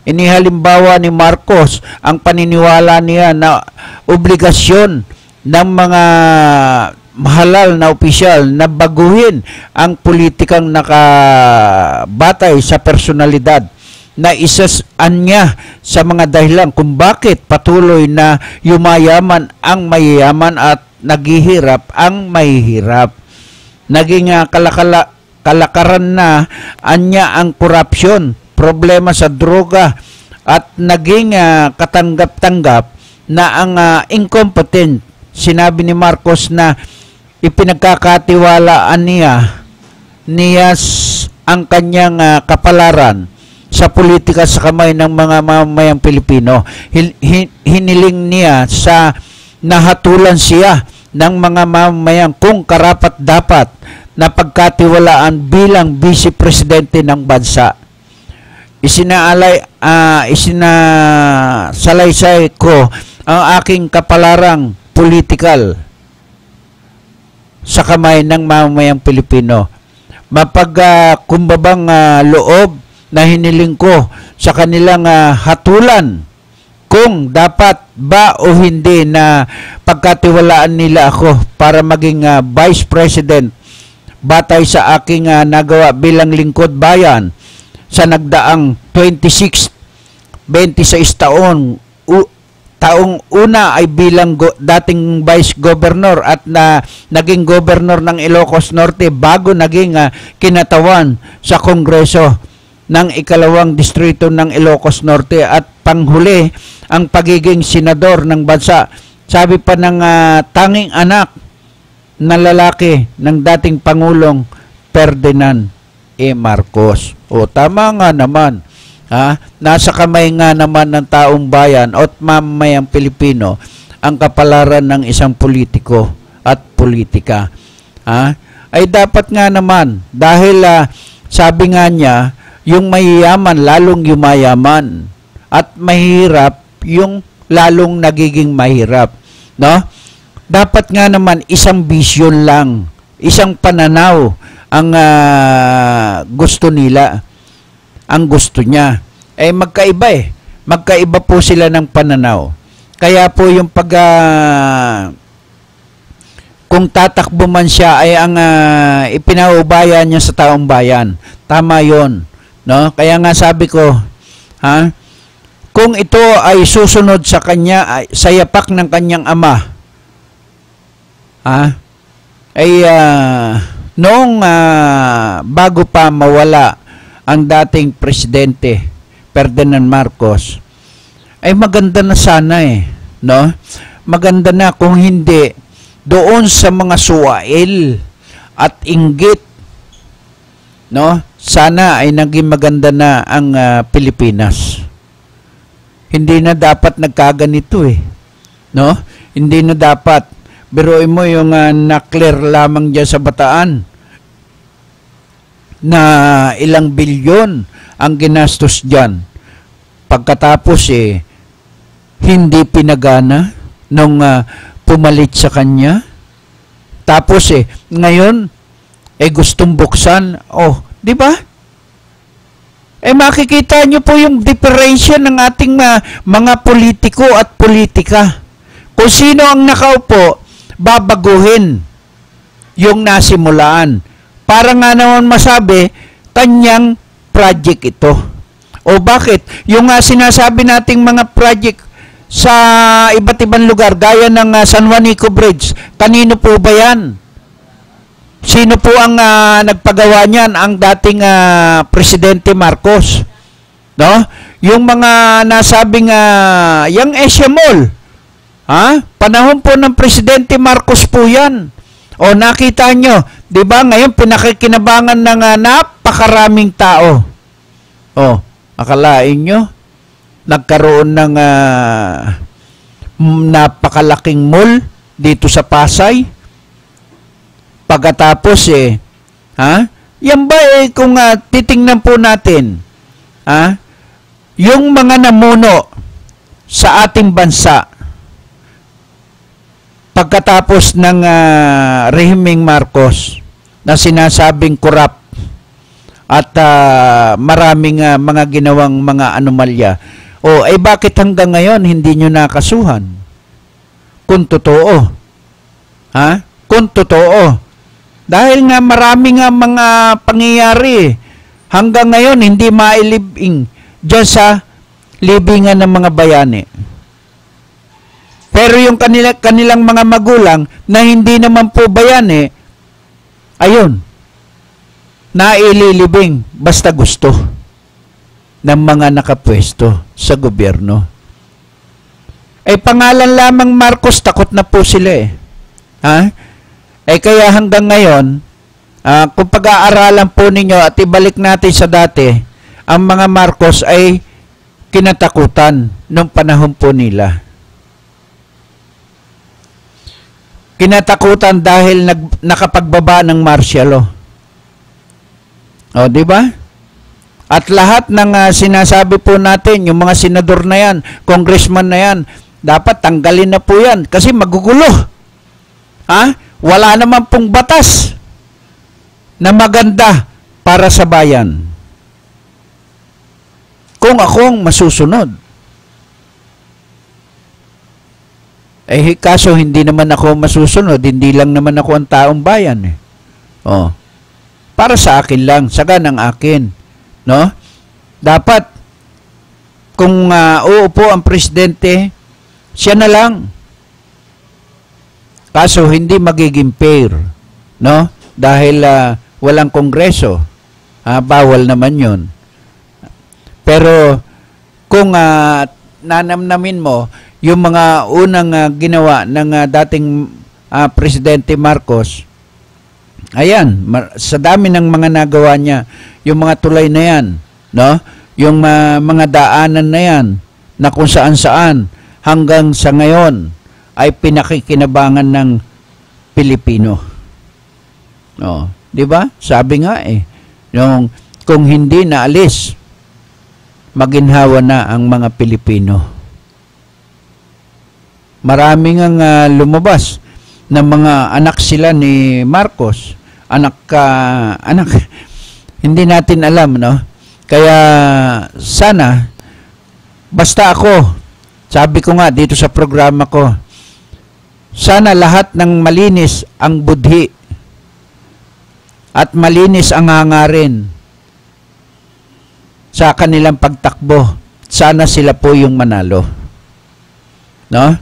Inihalimbawa ni Marcos ang paniniwala niya na obligasyon ng mga mahalal na opisyal na baguhin ang politikang nakabatay sa personalidad, na isa niya sa mga dahilan kung bakit patuloy na yumayaman ang mayayaman at naghihirap ang mahihirap. Naging kalakaran na anya ang korupsyon, problema sa droga at naging katanggap-tanggap na ang incompetent. Sinabi ni Marcos na ipinagkakatiwalaan niya ang kanyang kapalaran sa politika sa kamay ng mga mamamayang Pilipino. Hiniling niya sa nahatulan siya ng mga mamamayang kung karapat-dapat na pagkatiwalaan bilang Vice Presidente ng bansa. Isinasalaysay ko ang aking kapalarang politikal sa kamay ng mamamayang Pilipino. Mapagkumbabang loob na hiniling ko sa kanilang hatulan kung dapat ba o hindi na pagkatiwalaan nila ako para maging Vice President batay sa aking nagawa bilang lingkod bayan sa nagdaang 26 taong una ay bilang dating Vice Governor at naging Governor ng Ilocos Norte bago naging kinatawan sa Kongreso ng ikalawang distrito ng Ilocos Norte at panghuli ang pagiging senador ng bansa. Sabi pa ng tanging anak na lalaki ng dating Pangulong Ferdinand Marcos. O tama nga naman. Nasa kamay nga naman ng taong bayan at mamamayang Pilipino ang kapalaran ng isang politiko at politika. Ay dapat nga naman dahil sabi nga niya, yung mayayaman lalong yumayaman at mahirap yung lalong nagiging mahirap, no? Dapat nga naman isang vision lang, isang pananaw ang gusto nila, ang gusto niya. Magkaiba magkaiba po sila ng pananaw. Kaya po yung kung tatakbo man siya ay ang ipinaubaya niya sa taong bayan. Tama yon, no? Kaya nga sabi ko, kung ito ay susunod sa kanya, sa yapak ng kanyang ama, noong bago pa mawala ang dating presidente Ferdinand Marcos, ay maganda na sana no? Maganda na kung hindi doon sa mga suwail at inggit, no? Sana ay naging maganda na ang Pilipinas. Hindi na dapat nagkaganito no? Hindi na dapat. Biruin mo yung na-clear lamang dyan sa Bataan na ilang bilyon ang ginastos dyan. Pagkatapos hindi pinagana nung pumalit sa kanya. Tapos ngayon gustong buksan. Oh, di ba? Makikita nyo po yung diferensya ng ating mga politiko at politika. Kung sino ang nakaupo, babaguhin yung nasimulaan. Para nga naman masabi, kanyang project ito. O bakit? Yung sinasabi nating mga project sa iba't ibang lugar, gaya ng San Juanico Bridge, kanino po ba yan? Sino po ang nagpagawa niyan? Ang dating Presidente Marcos. No? Yung mga nasabing yung Asia Mall, panahon po ng Presidente Marcos po yan. O nakita nyo, di ba ngayon pinakikinabangan ng napakaraming tao. O, akalain nyo, nagkaroon ng napakalaking mall dito sa Pasay. Pagkatapos yan ba kung titingnan po natin, yung mga namuno sa ating bansa, pagkatapos ng rehimeng Marcos na sinasabing corrupt at maraming mga ginawang mga anomalya, bakit hanggang ngayon hindi nyo nakasuhan? Kung totoo. Kung totoo. Dahil nga marami nga mga pangyayari hanggang ngayon hindi mailibing dyan sa libingan ng mga bayani. Pero yung kanilang mga magulang na hindi naman po bayani, ayun, naililibing basta gusto ng mga nakapwesto sa gobyerno. Pangalan lamang Marcos, takot na po sila kaya hanggang ngayon, kung pag-aaralan po ninyo at ibalik natin sa dati, ang mga Marcos ay kinatakutan nung panahon po nila. Kinatakutan dahil nakapagbaba ng martial law. O, di ba? At lahat ng sinasabi po natin, yung mga senador na yan, congressman na yan, dapat tanggalin na po yan kasi magugulo. Wala naman pong batas na maganda para sa bayan. Kung akong masusunod. Kaso hindi naman ako masusunod, hindi lang naman ako ang taong bayan para sa akin lang, saga ng akin, no? Dapat kung uupo ang presidente, siya na lang. Kaso hindi magiging fair, no? Dahil walang kongreso. Bawal naman 'yon. Pero kung nanamnamin mo yung mga unang ginawa ng dating Presidente Marcos, ayan, sa dami ng mga nagawa niya, yung mga tulay na yan, no? Yung mga daanan na yan, na kung saan-saan, hanggang sa ngayon, ay pinakikinabangan ng Pilipino. No? Di ba? Sabi nga yung, kung hindi naalis, maginhawa na ang mga Pilipino. Maraming ang lumabas na mga anak sila ni Marcos. Anak, hindi natin alam, no? Kaya sana, basta ako, sabi ko nga dito sa programa ko, sana lahat ng malinis ang budhi at malinis ang hangarin sa kanilang pagtakbo. Sana sila po yung manalo. No?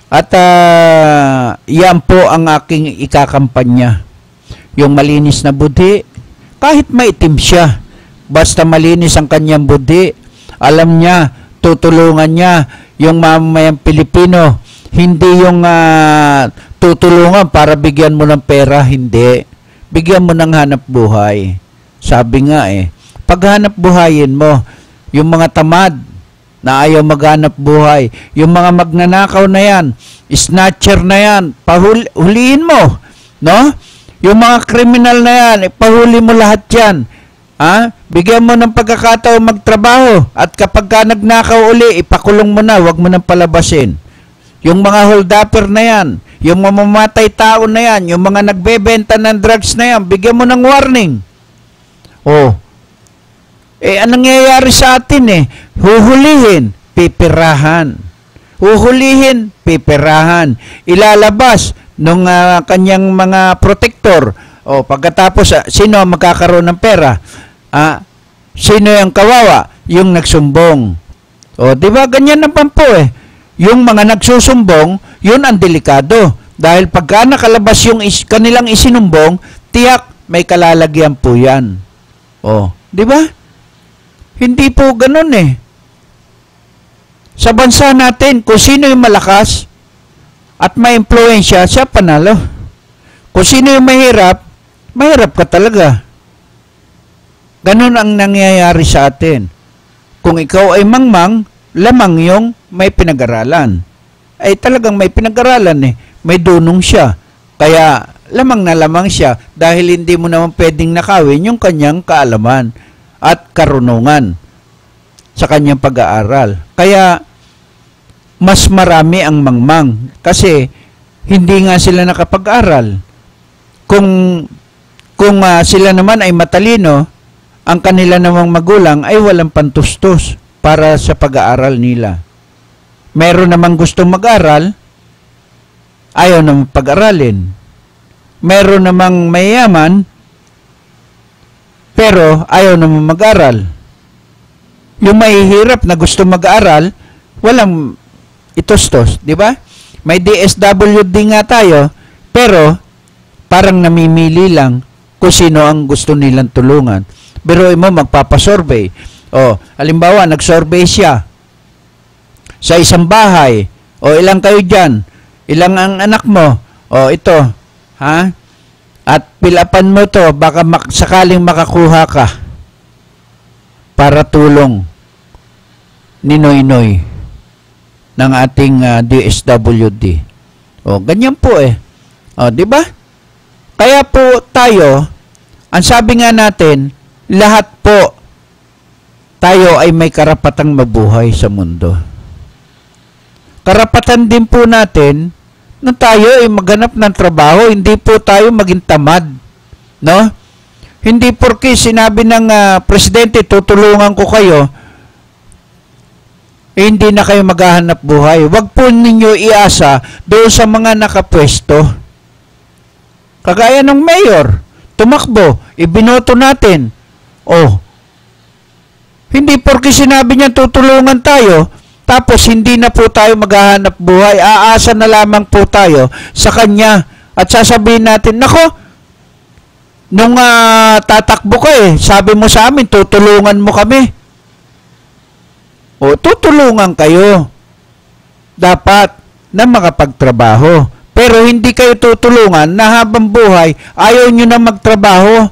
At yan po ang aking ikakampanya. yung malinis na budhi. Kahit maitim siya, basta malinis ang kanyang budhi, alam niya, tutulungan niya yung mamamayang Pilipino. Hindi yung tutulungan para bigyan mo ng pera, hindi. Bigyan mo ng hanap buhay. Sabi nga pag hanap buhayin mo, yung mga tamad na ayaw maghanap buhay, yung mga magnanakaw na yan, snatcher na yan, huliin mo, no? Yung mga kriminal na yan, ipahuli mo lahat yan. Bigyan mo ng pagkakataon magtrabaho, at kapag ka nagnakaw uli, ipakulong mo na, wag mo nang palabasin. Yung mga holdupper na yan, yung mamamatay tao na yan, yung mga nagbebenta ng drugs na yan, bigyan mo ng warning. Anong nangyayari sa atin Huhulihin, pipirahan. Huhulihin, pipirahan. Ilalabas nung kanyang mga protector. Pagkatapos, sino ang magkakaroon ng pera? Sino yung kawawa? Yung nagsumbong. Di ba? Ganyan naman po Yung mga nagsusumbong, yun ang delikado. Dahil pagka nakalabas yung kanilang isinumbong, tiyak may kalalagyan po yan. Di ba? Hindi po ganun Sa bansa natin, kung sino yung malakas at may impluensya, siya panalo. Kung sino yung mahirap, mahirap ka talaga. Ganun ang nangyayari sa atin. Kung ikaw ay mangmang, lamang yung may pinag-aralan. Ay talagang may pinag-aralan May dunong siya. Kaya lamang na lamang siya dahil hindi mo naman pwedeng nakawin yung kanyang kaalaman at karunungan sa kanyang pag-aaral. Kaya mas marami ang mangmang kasi hindi nga sila nakapag-aral. Kung sila naman ay matalino, ang kanila namang magulang ay walang pantustos para sa pag-aaral nila. Meron namang gustong mag-aral, ayaw namang pag-aralin. Meron namang mayaman, pero ayaw namang mag-aral. Yung mahihirap na gusto mag-aral, walang itustos, di ba? May DSWD nga tayo, pero parang namimili lang kung sino ang gusto nilang tulungan. Pero mo magpapasurvey. Halimbawa, nag-survey siya sa isang bahay. Ilang kayo dyan? Ilang ang anak mo? Ito. At pilapan mo to, baka sakaling makakuha ka para tulong ni Noy ng ating DSWD. Ganyan po di ba? Kaya po tayo, ang sabi nga natin, lahat po tayo ay may karapatang mabuhay sa mundo. Karapatan din po natin na tayo ay maghanap ng trabaho, hindi po tayo maging tamad, no? Hindi porke sinabi ng presidente, tutulungan ko kayo, hindi na kayo maghahanap buhay. Huwag po ninyo iasa doon sa mga nakapwesto. Kagaya ng mayor, tumakbo, ibinoto natin. Hindi porke sinabi niya tutulungan tayo, tapos hindi na po tayo maghahanap buhay. Aasa na lamang po tayo sa kanya at sasabihin natin, nako, nung tatakbo ka sabi mo sa amin, tutulungan mo kami. Tutulungan kayo. Dapat na makapagtrabaho. Pero hindi kayo tutulungan na habang buhay, ayaw nyo na magtrabaho.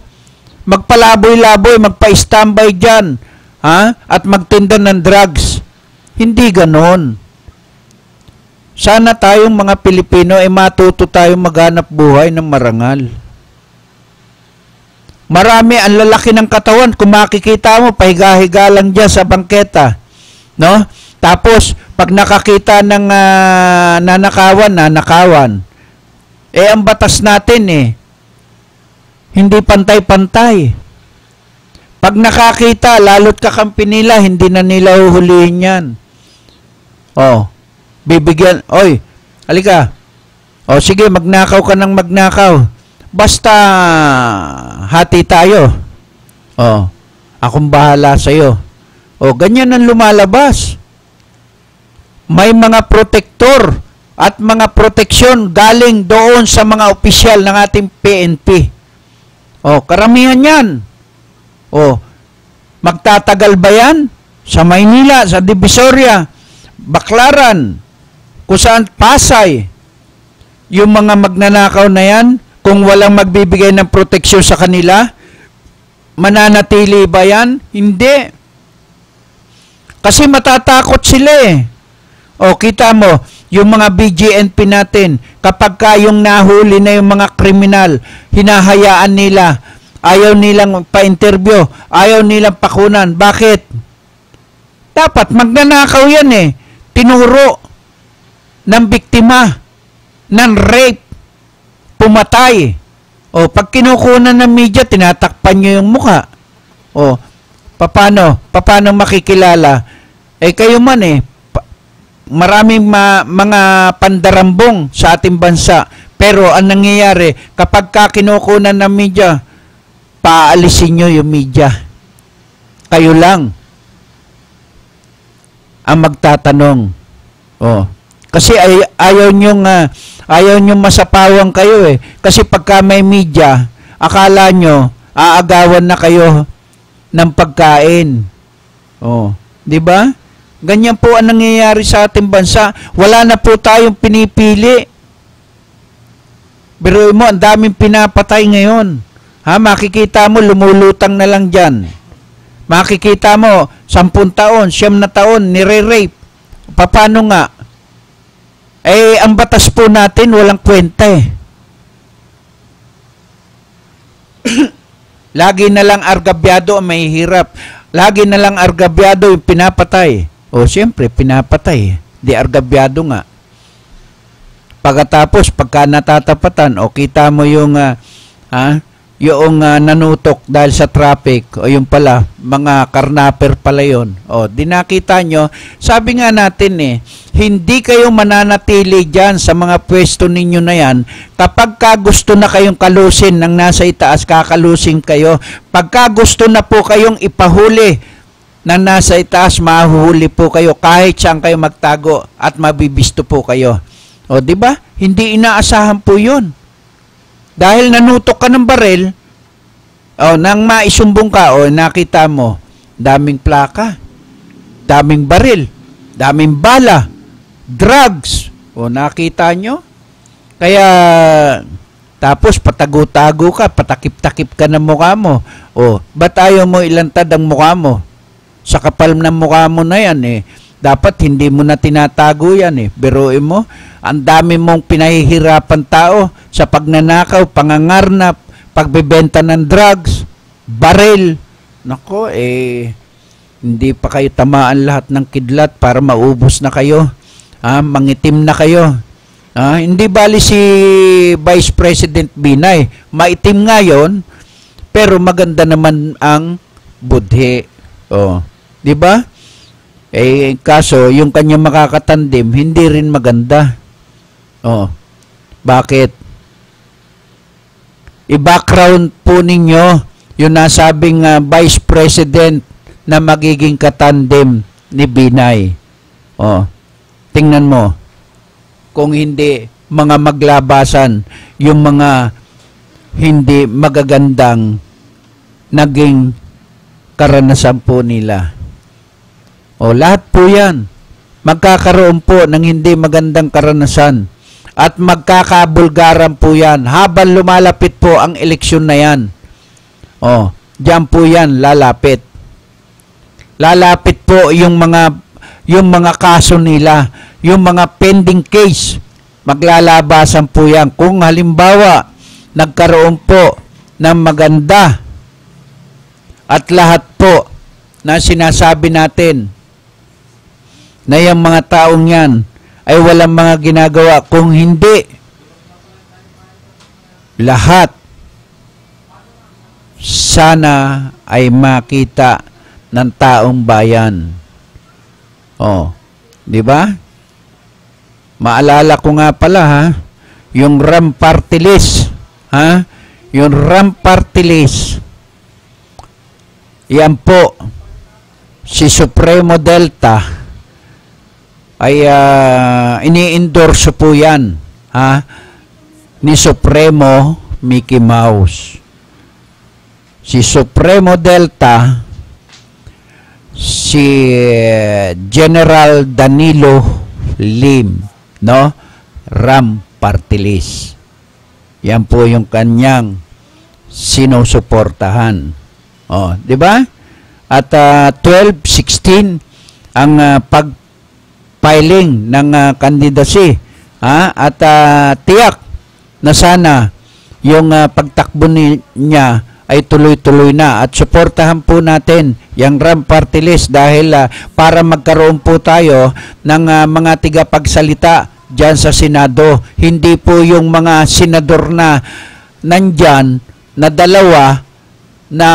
Magpalaboy-laboy, magpa-standby dyan. At magtinda ng drugs. Hindi ganon. Sana tayong mga Pilipino ay matuto tayong maghanap buhay ng marangal. Marami ang lalaki ng katawan. Kung makikita mo, pahiga-higa lang dyan sa bangketa. No? Tapos, pag nakakita ng nanakawan. Ang batas natin hindi pantay-pantay. Pag nakakita, lalo't kakampi nila, hindi na nila huhulihin yan. Bibigyan, halika. Sige, magnakaw ka ng magnakaw. Basta, hati tayo. Akong bahala sa'yo. Ganyan ang lumalabas. May mga protektor at mga proteksyon galing doon sa mga opisyal ng ating PNP. Karamihan yan. Magtatagal ba yan? Sa Maynila, sa Divisoria, Baclaran, kung saan Pasay, yung mga magnanakaw na yan, kung walang magbibigay ng proteksyon sa kanila, mananatili ba yan? Hindi. Kasi matatakot sila eh. Kita mo, yung mga BGNP natin, kapag yung nahuli na yung mga kriminal, hinahayaan nila, ayaw nilang pa-interview, ayaw nilang pakunan. Bakit? Dapat magnanakaw yan eh. Tinuro ng biktima ng rape, pumatay. Pag kinukunan ng media, tinatakpan nyo yung mukha. Paano makikilala? Kayo man maraming mga pandarambong sa ating bansa. Pero ang nangyayari, kapag kinukunan ng media, paalisin nyo yung media. Kayo lang ang magtatanong. Kasi ayaw nyong masapawang kayo eh. Kasi pagka may media, akala nyo, aagawan na kayo ng pagkain. Di ba? Ganyan po ang nangyayari sa ating bansa. Wala na po tayong pinipili. Pero mo, ang daming pinapatay ngayon. Makikita mo, lumulutang na lang dyan. Makikita mo, 10 taon, 9 na taon, nire-rape. Paano nga? Ang batas po natin, walang kwenta eh. Lagi na lang argabyado ang mahihirap. Lagi na lang argabyado yung pinapatay. Siyempre, pinapatay. Di argabyado nga. Pagkatapos, pagka natatapatan, kita mo yung nanutok dahil sa traffic, yung pala, mga karnaper pala yun. Di nakita nyo, sabi nga natin hindi kayo mananatili dyan sa mga pwesto ninyo na yan. Kapag gusto na kayong kalusin ng nasa itaas, kakalusin kayo. Pagka gusto na po kayong ipahuli ng nasa itaas, mahuhuli po kayo kahit saan kayo magtago at mabibisto po kayo. Di ba? Hindi inaasahan po yun. Dahil nanutok ka ng baril, nang maisumbong ka, nakita mo, daming plaka, daming baril, daming bala, drugs, nakita nyo? Kaya, tapos patago-tago ka, patakip-takip ka ng mukha mo. Ba't ayaw mo ilantad ang mukha mo? Sa kapal ng mukha mo na yan dapat hindi mo na tinatago yan Biruin mo, ang dami mong pinahihirapan tao sa pagnanakaw, pangangarnap, pagbebenta ng drugs, baril. Nako, hindi pa kayo tamaan lahat ng kidlat para maubos na kayo. Mangitim na kayo. Hindi bali si Vice President Binay. Maitim ngayon, pero maganda naman ang budhe. Di ba? Kaso, yung kanyang makakatandim, hindi rin maganda. Bakit? I-background po ninyo yung nasabing Vice President na magiging katandem ni Binay. Tingnan mo. Kung hindi, mga maglabasan, yung mga hindi magagandang naging karanasan po nila. Lahat po yan. Magkakaroon po ng hindi magandang karanasan. At magkakabulgaran po yan. Habang lumalapit po ang eleksyon na yan. Diyan po yan lalapit. Lalapit po yung mga kaso nila. Yung mga pending case. Maglalabasan po yan. Kung halimbawa, nagkaroon po ng maganda at lahat po na sinasabi natin na yung mga taong yan ay walang mga ginagawa. Kung hindi, lahat sana ay makita ng taong bayan. Di ba? Maalala ko nga pala yung RAM Party List. Yung RAM Party List. Yan po, si Supremo Delta ay ini-endorse po yan ni Supremo Mickey Mouse. si Supremo Delta, si General Danilo Lim, no? RAM Party List. Yan po yung kanyang sinusuportahan. Oh, di ba? At 12-16 ang pag-filing ng candidacy. At tiyak na sana yung pagtakbo niya ay tuloy-tuloy na at suportahan po natin yung RAM Party List dahil para magkaroon po tayo ng mga tigapagsalita dyan sa Senado. Hindi po yung mga senador na nandyan na dalawa na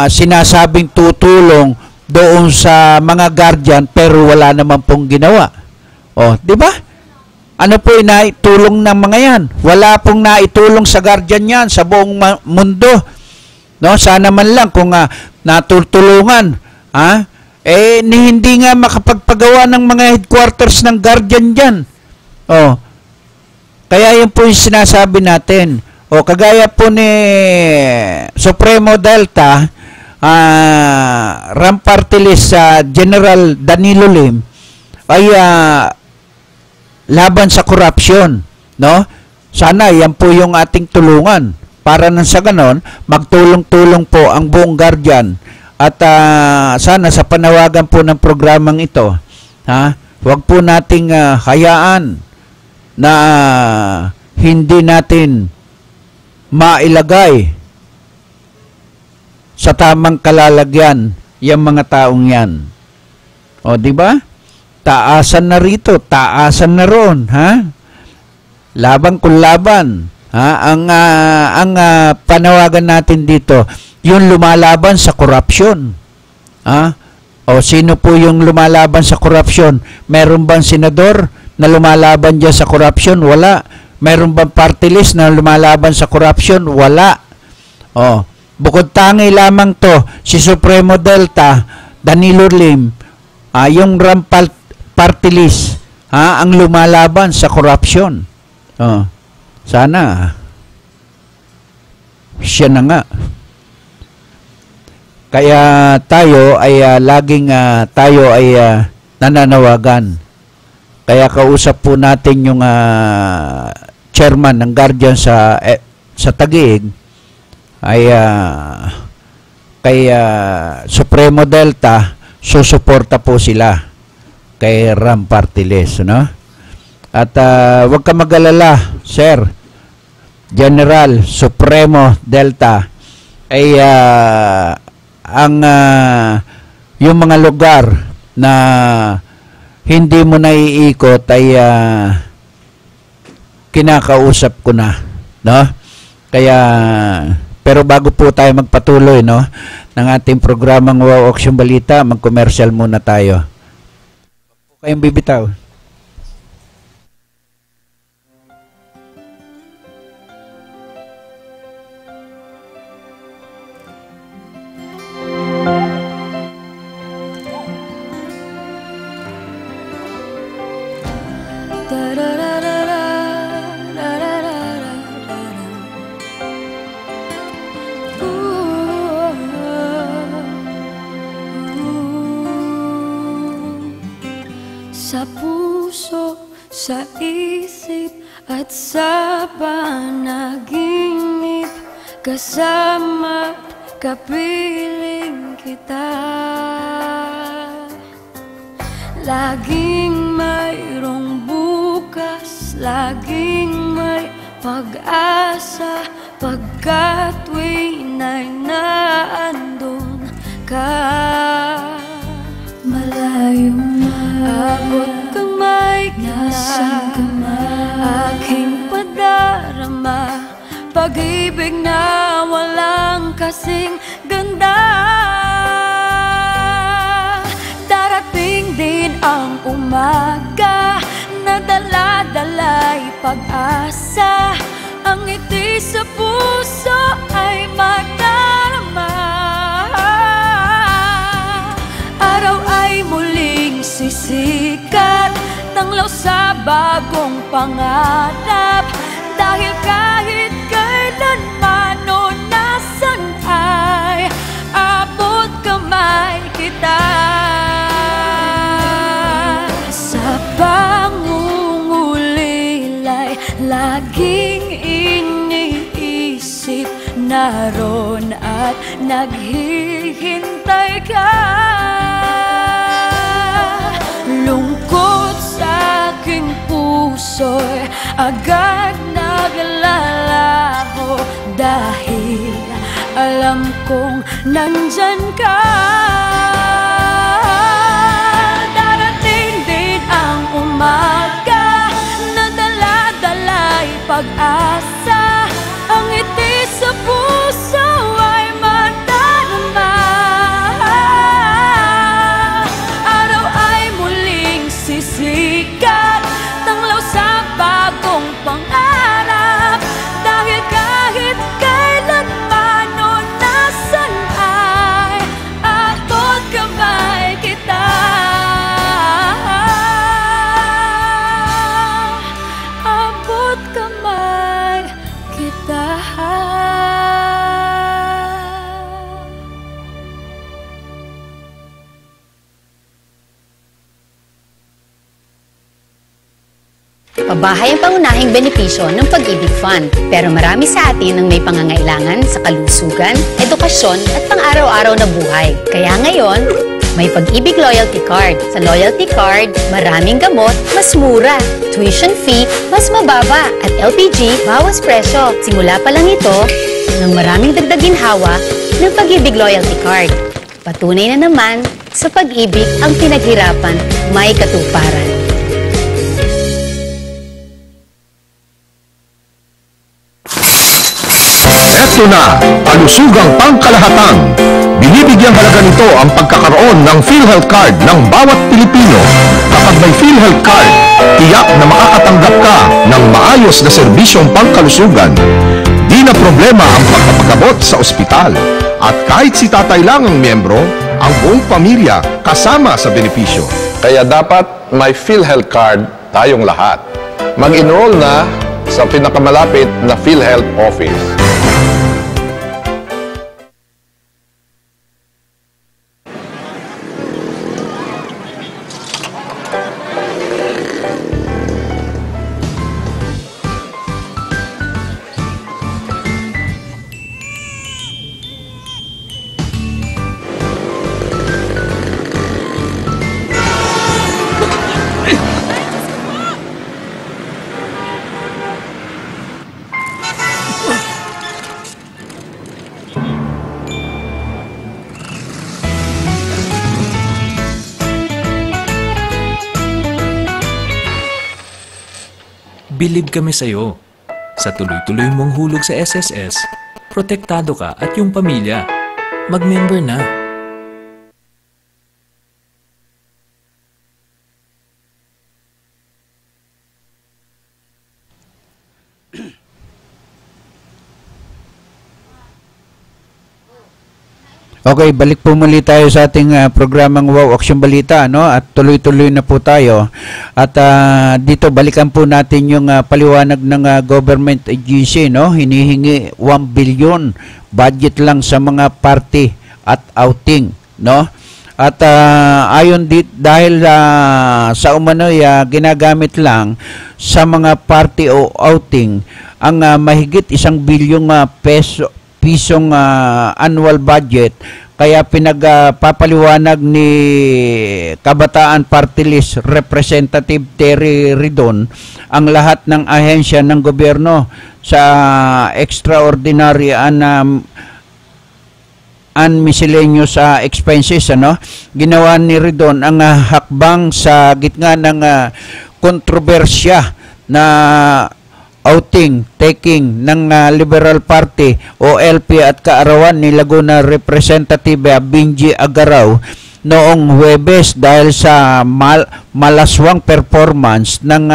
sinasabing tutulong doon sa mga guardian pero wala naman pong ginawa. O, di ba? Ano po yung naitulong ng mga yan? Wala pong naitulong sa guardian yan sa buong mundo. No, sana man lang kung natutulungan, hindi nga makapagpagawa ng mga headquarters ng guardian diyan. Oh. Kaya yun po yung sinasabi natin. O kagaya po ni Supremo Delta, RAM Party List General Danilo Lim ay laban sa korupsyon, no? Sana yan po yung ating tulungan. Para nang sa ganon, magtulong-tulong po ang buong guardian. At sana sa panawagan po ng programang ito, huwag po nating hayaan na hindi natin mailagay sa tamang kalalagyan yung mga taong yan. O, di ba? Taasan na rito, taasan na roon, Laban kung laban. Ang panawagan natin dito, yung lumalaban sa korupsyon. O sino po yung lumalaban sa korupsyon? Meron bang senador na lumalaban dyan sa korupsyon? Wala. Meron bang party list na lumalaban sa korupsyon? Wala. O, bukod tangi lamang to, si Supremo Delta, Danilo Lim, yung RAM Party List, ang lumalaban sa korupsyon. O, sana siya na nga. Kaya tayo ay laging nananawagan. Kaya kausap po natin yung chairman ng guardian sa Taguig ay kay Supremo Delta, susuporta po sila kay RAM Party List, no? At wag ka mag-alala, sir, General Supremo Delta, ay yung mga lugar na hindi mo naiikot ay kinakausap ko na, no? Kaya pero bago po tayo magpatuloy, no, ng ating programang Wow Auction Balita, mag-commercial muna tayo. Huwag kayong bibitaw. Sa puso, sa isip at sa panaginip, kasama at kapiling kita. Laging mayroong bukas, laging may pag-asa, pagkat tuwina'y naandun ka. Malayo na, abot kang may nasan ka man, aking padarama, pag-ibig na walang kasing ganda. Darating din ang umaga na dala-dala'y pag-asa, ang ngiti sa puso ay magdarama. Araw ay muling sisikat, tanglaw sa bagong pangarap, dahil kahit kailanman o nasan ay naroon at naghihintay ka. Lungkot sa aking puso'y agad naglalaho dahil alam kong nandyan ka. Darating din ang umaga na dala-dala'y pag-asa. Ang ngiti sa puso ay madarama. Araw ay muling sisikat, tanglaw sa bagong pangarap. Dahil kahit kailan man o nasan ay abot kamay kita. Abot kamay kita. Pabahay ang pangunahing benepisyo ng Pag-ibig Fund. Pero marami sa atin ang may pangangailangan sa kalusugan, edukasyon at pang-araw-araw na buhay. Kaya ngayon, may Pag-ibig Loyalty Card. Sa Loyalty Card, maraming gamot, mas mura. Tuition fee, mas mababa. At LPG, bawas presyo. Simula pa lang ito, ng maraming dagdag ginhawa ng Pag-ibig Loyalty Card. Patunay na naman, sa pag-ibig ang pinaghirapan, may katuparan. Ito na, kalusugang pangkalahatan. Binibigyang halaga nito ang pagkakaroon ng PhilHealth Card ng bawat Pilipino. Kapag may PhilHealth Card, tiyak na makakatanggap ka ng maayos na serbisyong pangkalusugan. Di na problema ang pagpapagamot sa ospital. At kahit si tatay lang ang miyembro, ang buong pamilya kasama sa benepisyo. Kaya dapat may PhilHealth Card tayong lahat. Mag-enroll na sa pinakamalapit na PhilHealth office. Bilib kami sa'yo. Sa tuloy-tuloy mong hulog sa SSS, protektado ka at yung pamilya. Mag-member na. Okay, balik po muli tayo sa ating programang Wow Action Balita, no? At tuloy-tuloy na po tayo. At dito balikan po natin yung paliwanag ng government agency, no? Hinihingi 1 billion budget lang sa mga party at outing, no? At ayon dahil sa umano'y ginagamit lang sa mga party o outing ang mahigit 1 bilyong pisong annual budget, kaya pinagpapaliwanag ni Kabataan Party List Representative Terry Ridon ang lahat ng ahensya ng gobyerno sa extraordinary and miscellaneous expenses, ano? Ginawa ni Ridon ang hakbang sa gitna ng kontrobersya na outing, taking ng Liberal Party o LP at kaarawan ni Laguna Representative Benji Agaraw noong Huwebes dahil sa malaswang performance ng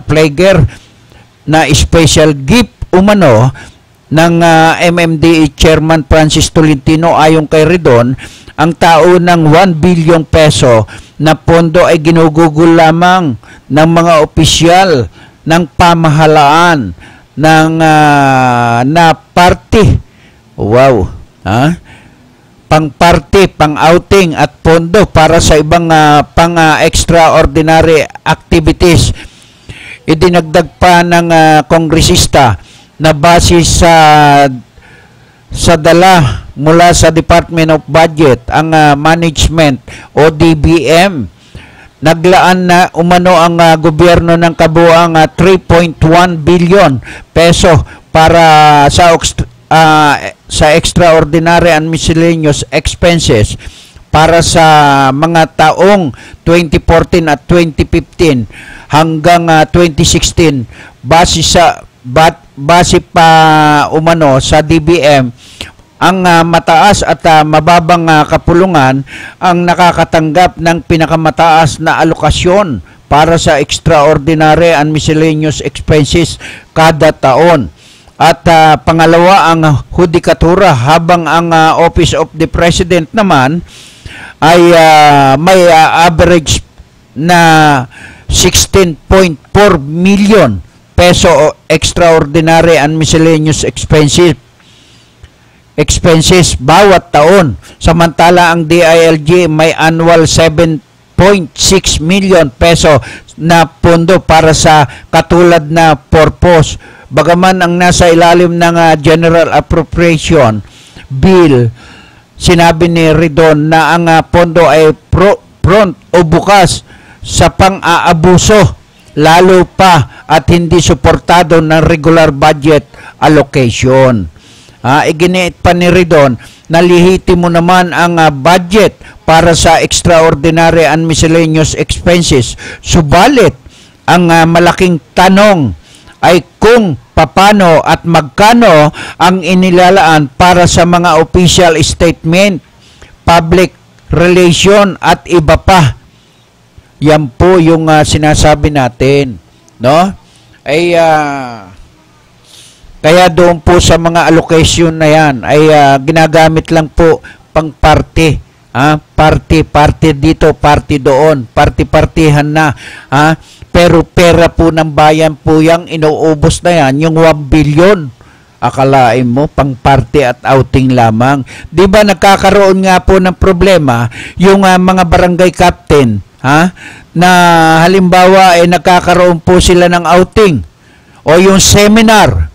player na special gift umano ng MMDA Chairman Francis Tolentino. Ayon kay Ridon, ang tao ng 1 bilyong peso na pondo ay ginugugol lamang ng mga opisyal ng pamahalaan ng na party. Wow. Pang-party, pang-outing at pondo para sa ibang pang-extraordinary activities. Idinagdag pa ng kongresista na base sa dala mula sa Department of Budget, ang management o DBM, naglaan na umano ang gobyerno ng kabuang 3.1 billion peso para sa extraordinary and miscellaneous expenses para sa mga taong 2014 at 2015 hanggang 2016 base pa umano sa DBM. Ang mataas at mababang kapulungan ang nakakatanggap ng pinakamataas na alokasyon para sa extraordinary and miscellaneous expenses kada taon. At pangalawa ang hudikatura, habang ang Office of the President naman ay may average na 16.4 million peso extraordinary and miscellaneous expenses bawat taon. Samantala ang DILG may annual 7.6 million peso na pondo para sa katulad na purpose. Bagaman ang nasa ilalim ng General Appropriation Bill, sinabi ni Ridon na ang pondo ay prompt o bukas sa pang-aabuso, lalo pa at hindi suportado ng regular budget allocation. Iginiit pa ni Ridon na lihitin mo naman ang budget para sa extraordinary and miscellaneous expenses. Subalit, ang malaking tanong ay kung papano at magkano ang inilalaan para sa mga official statement, public relation at iba pa. Yan po yung sinasabi natin, no? Ay kaya doon po sa mga allocation na yan ay ginagamit lang po pang party. Party dito, party doon, party-partihan na. Pero pera po ng bayan po yung inuubos na yan, yung 1 billion. Akalain mo, pang party at outing lamang. Di ba nagkakaroon nga po ng problema yung mga barangay captain, na halimbawa ay nagkakaroon po sila ng outing o yung seminar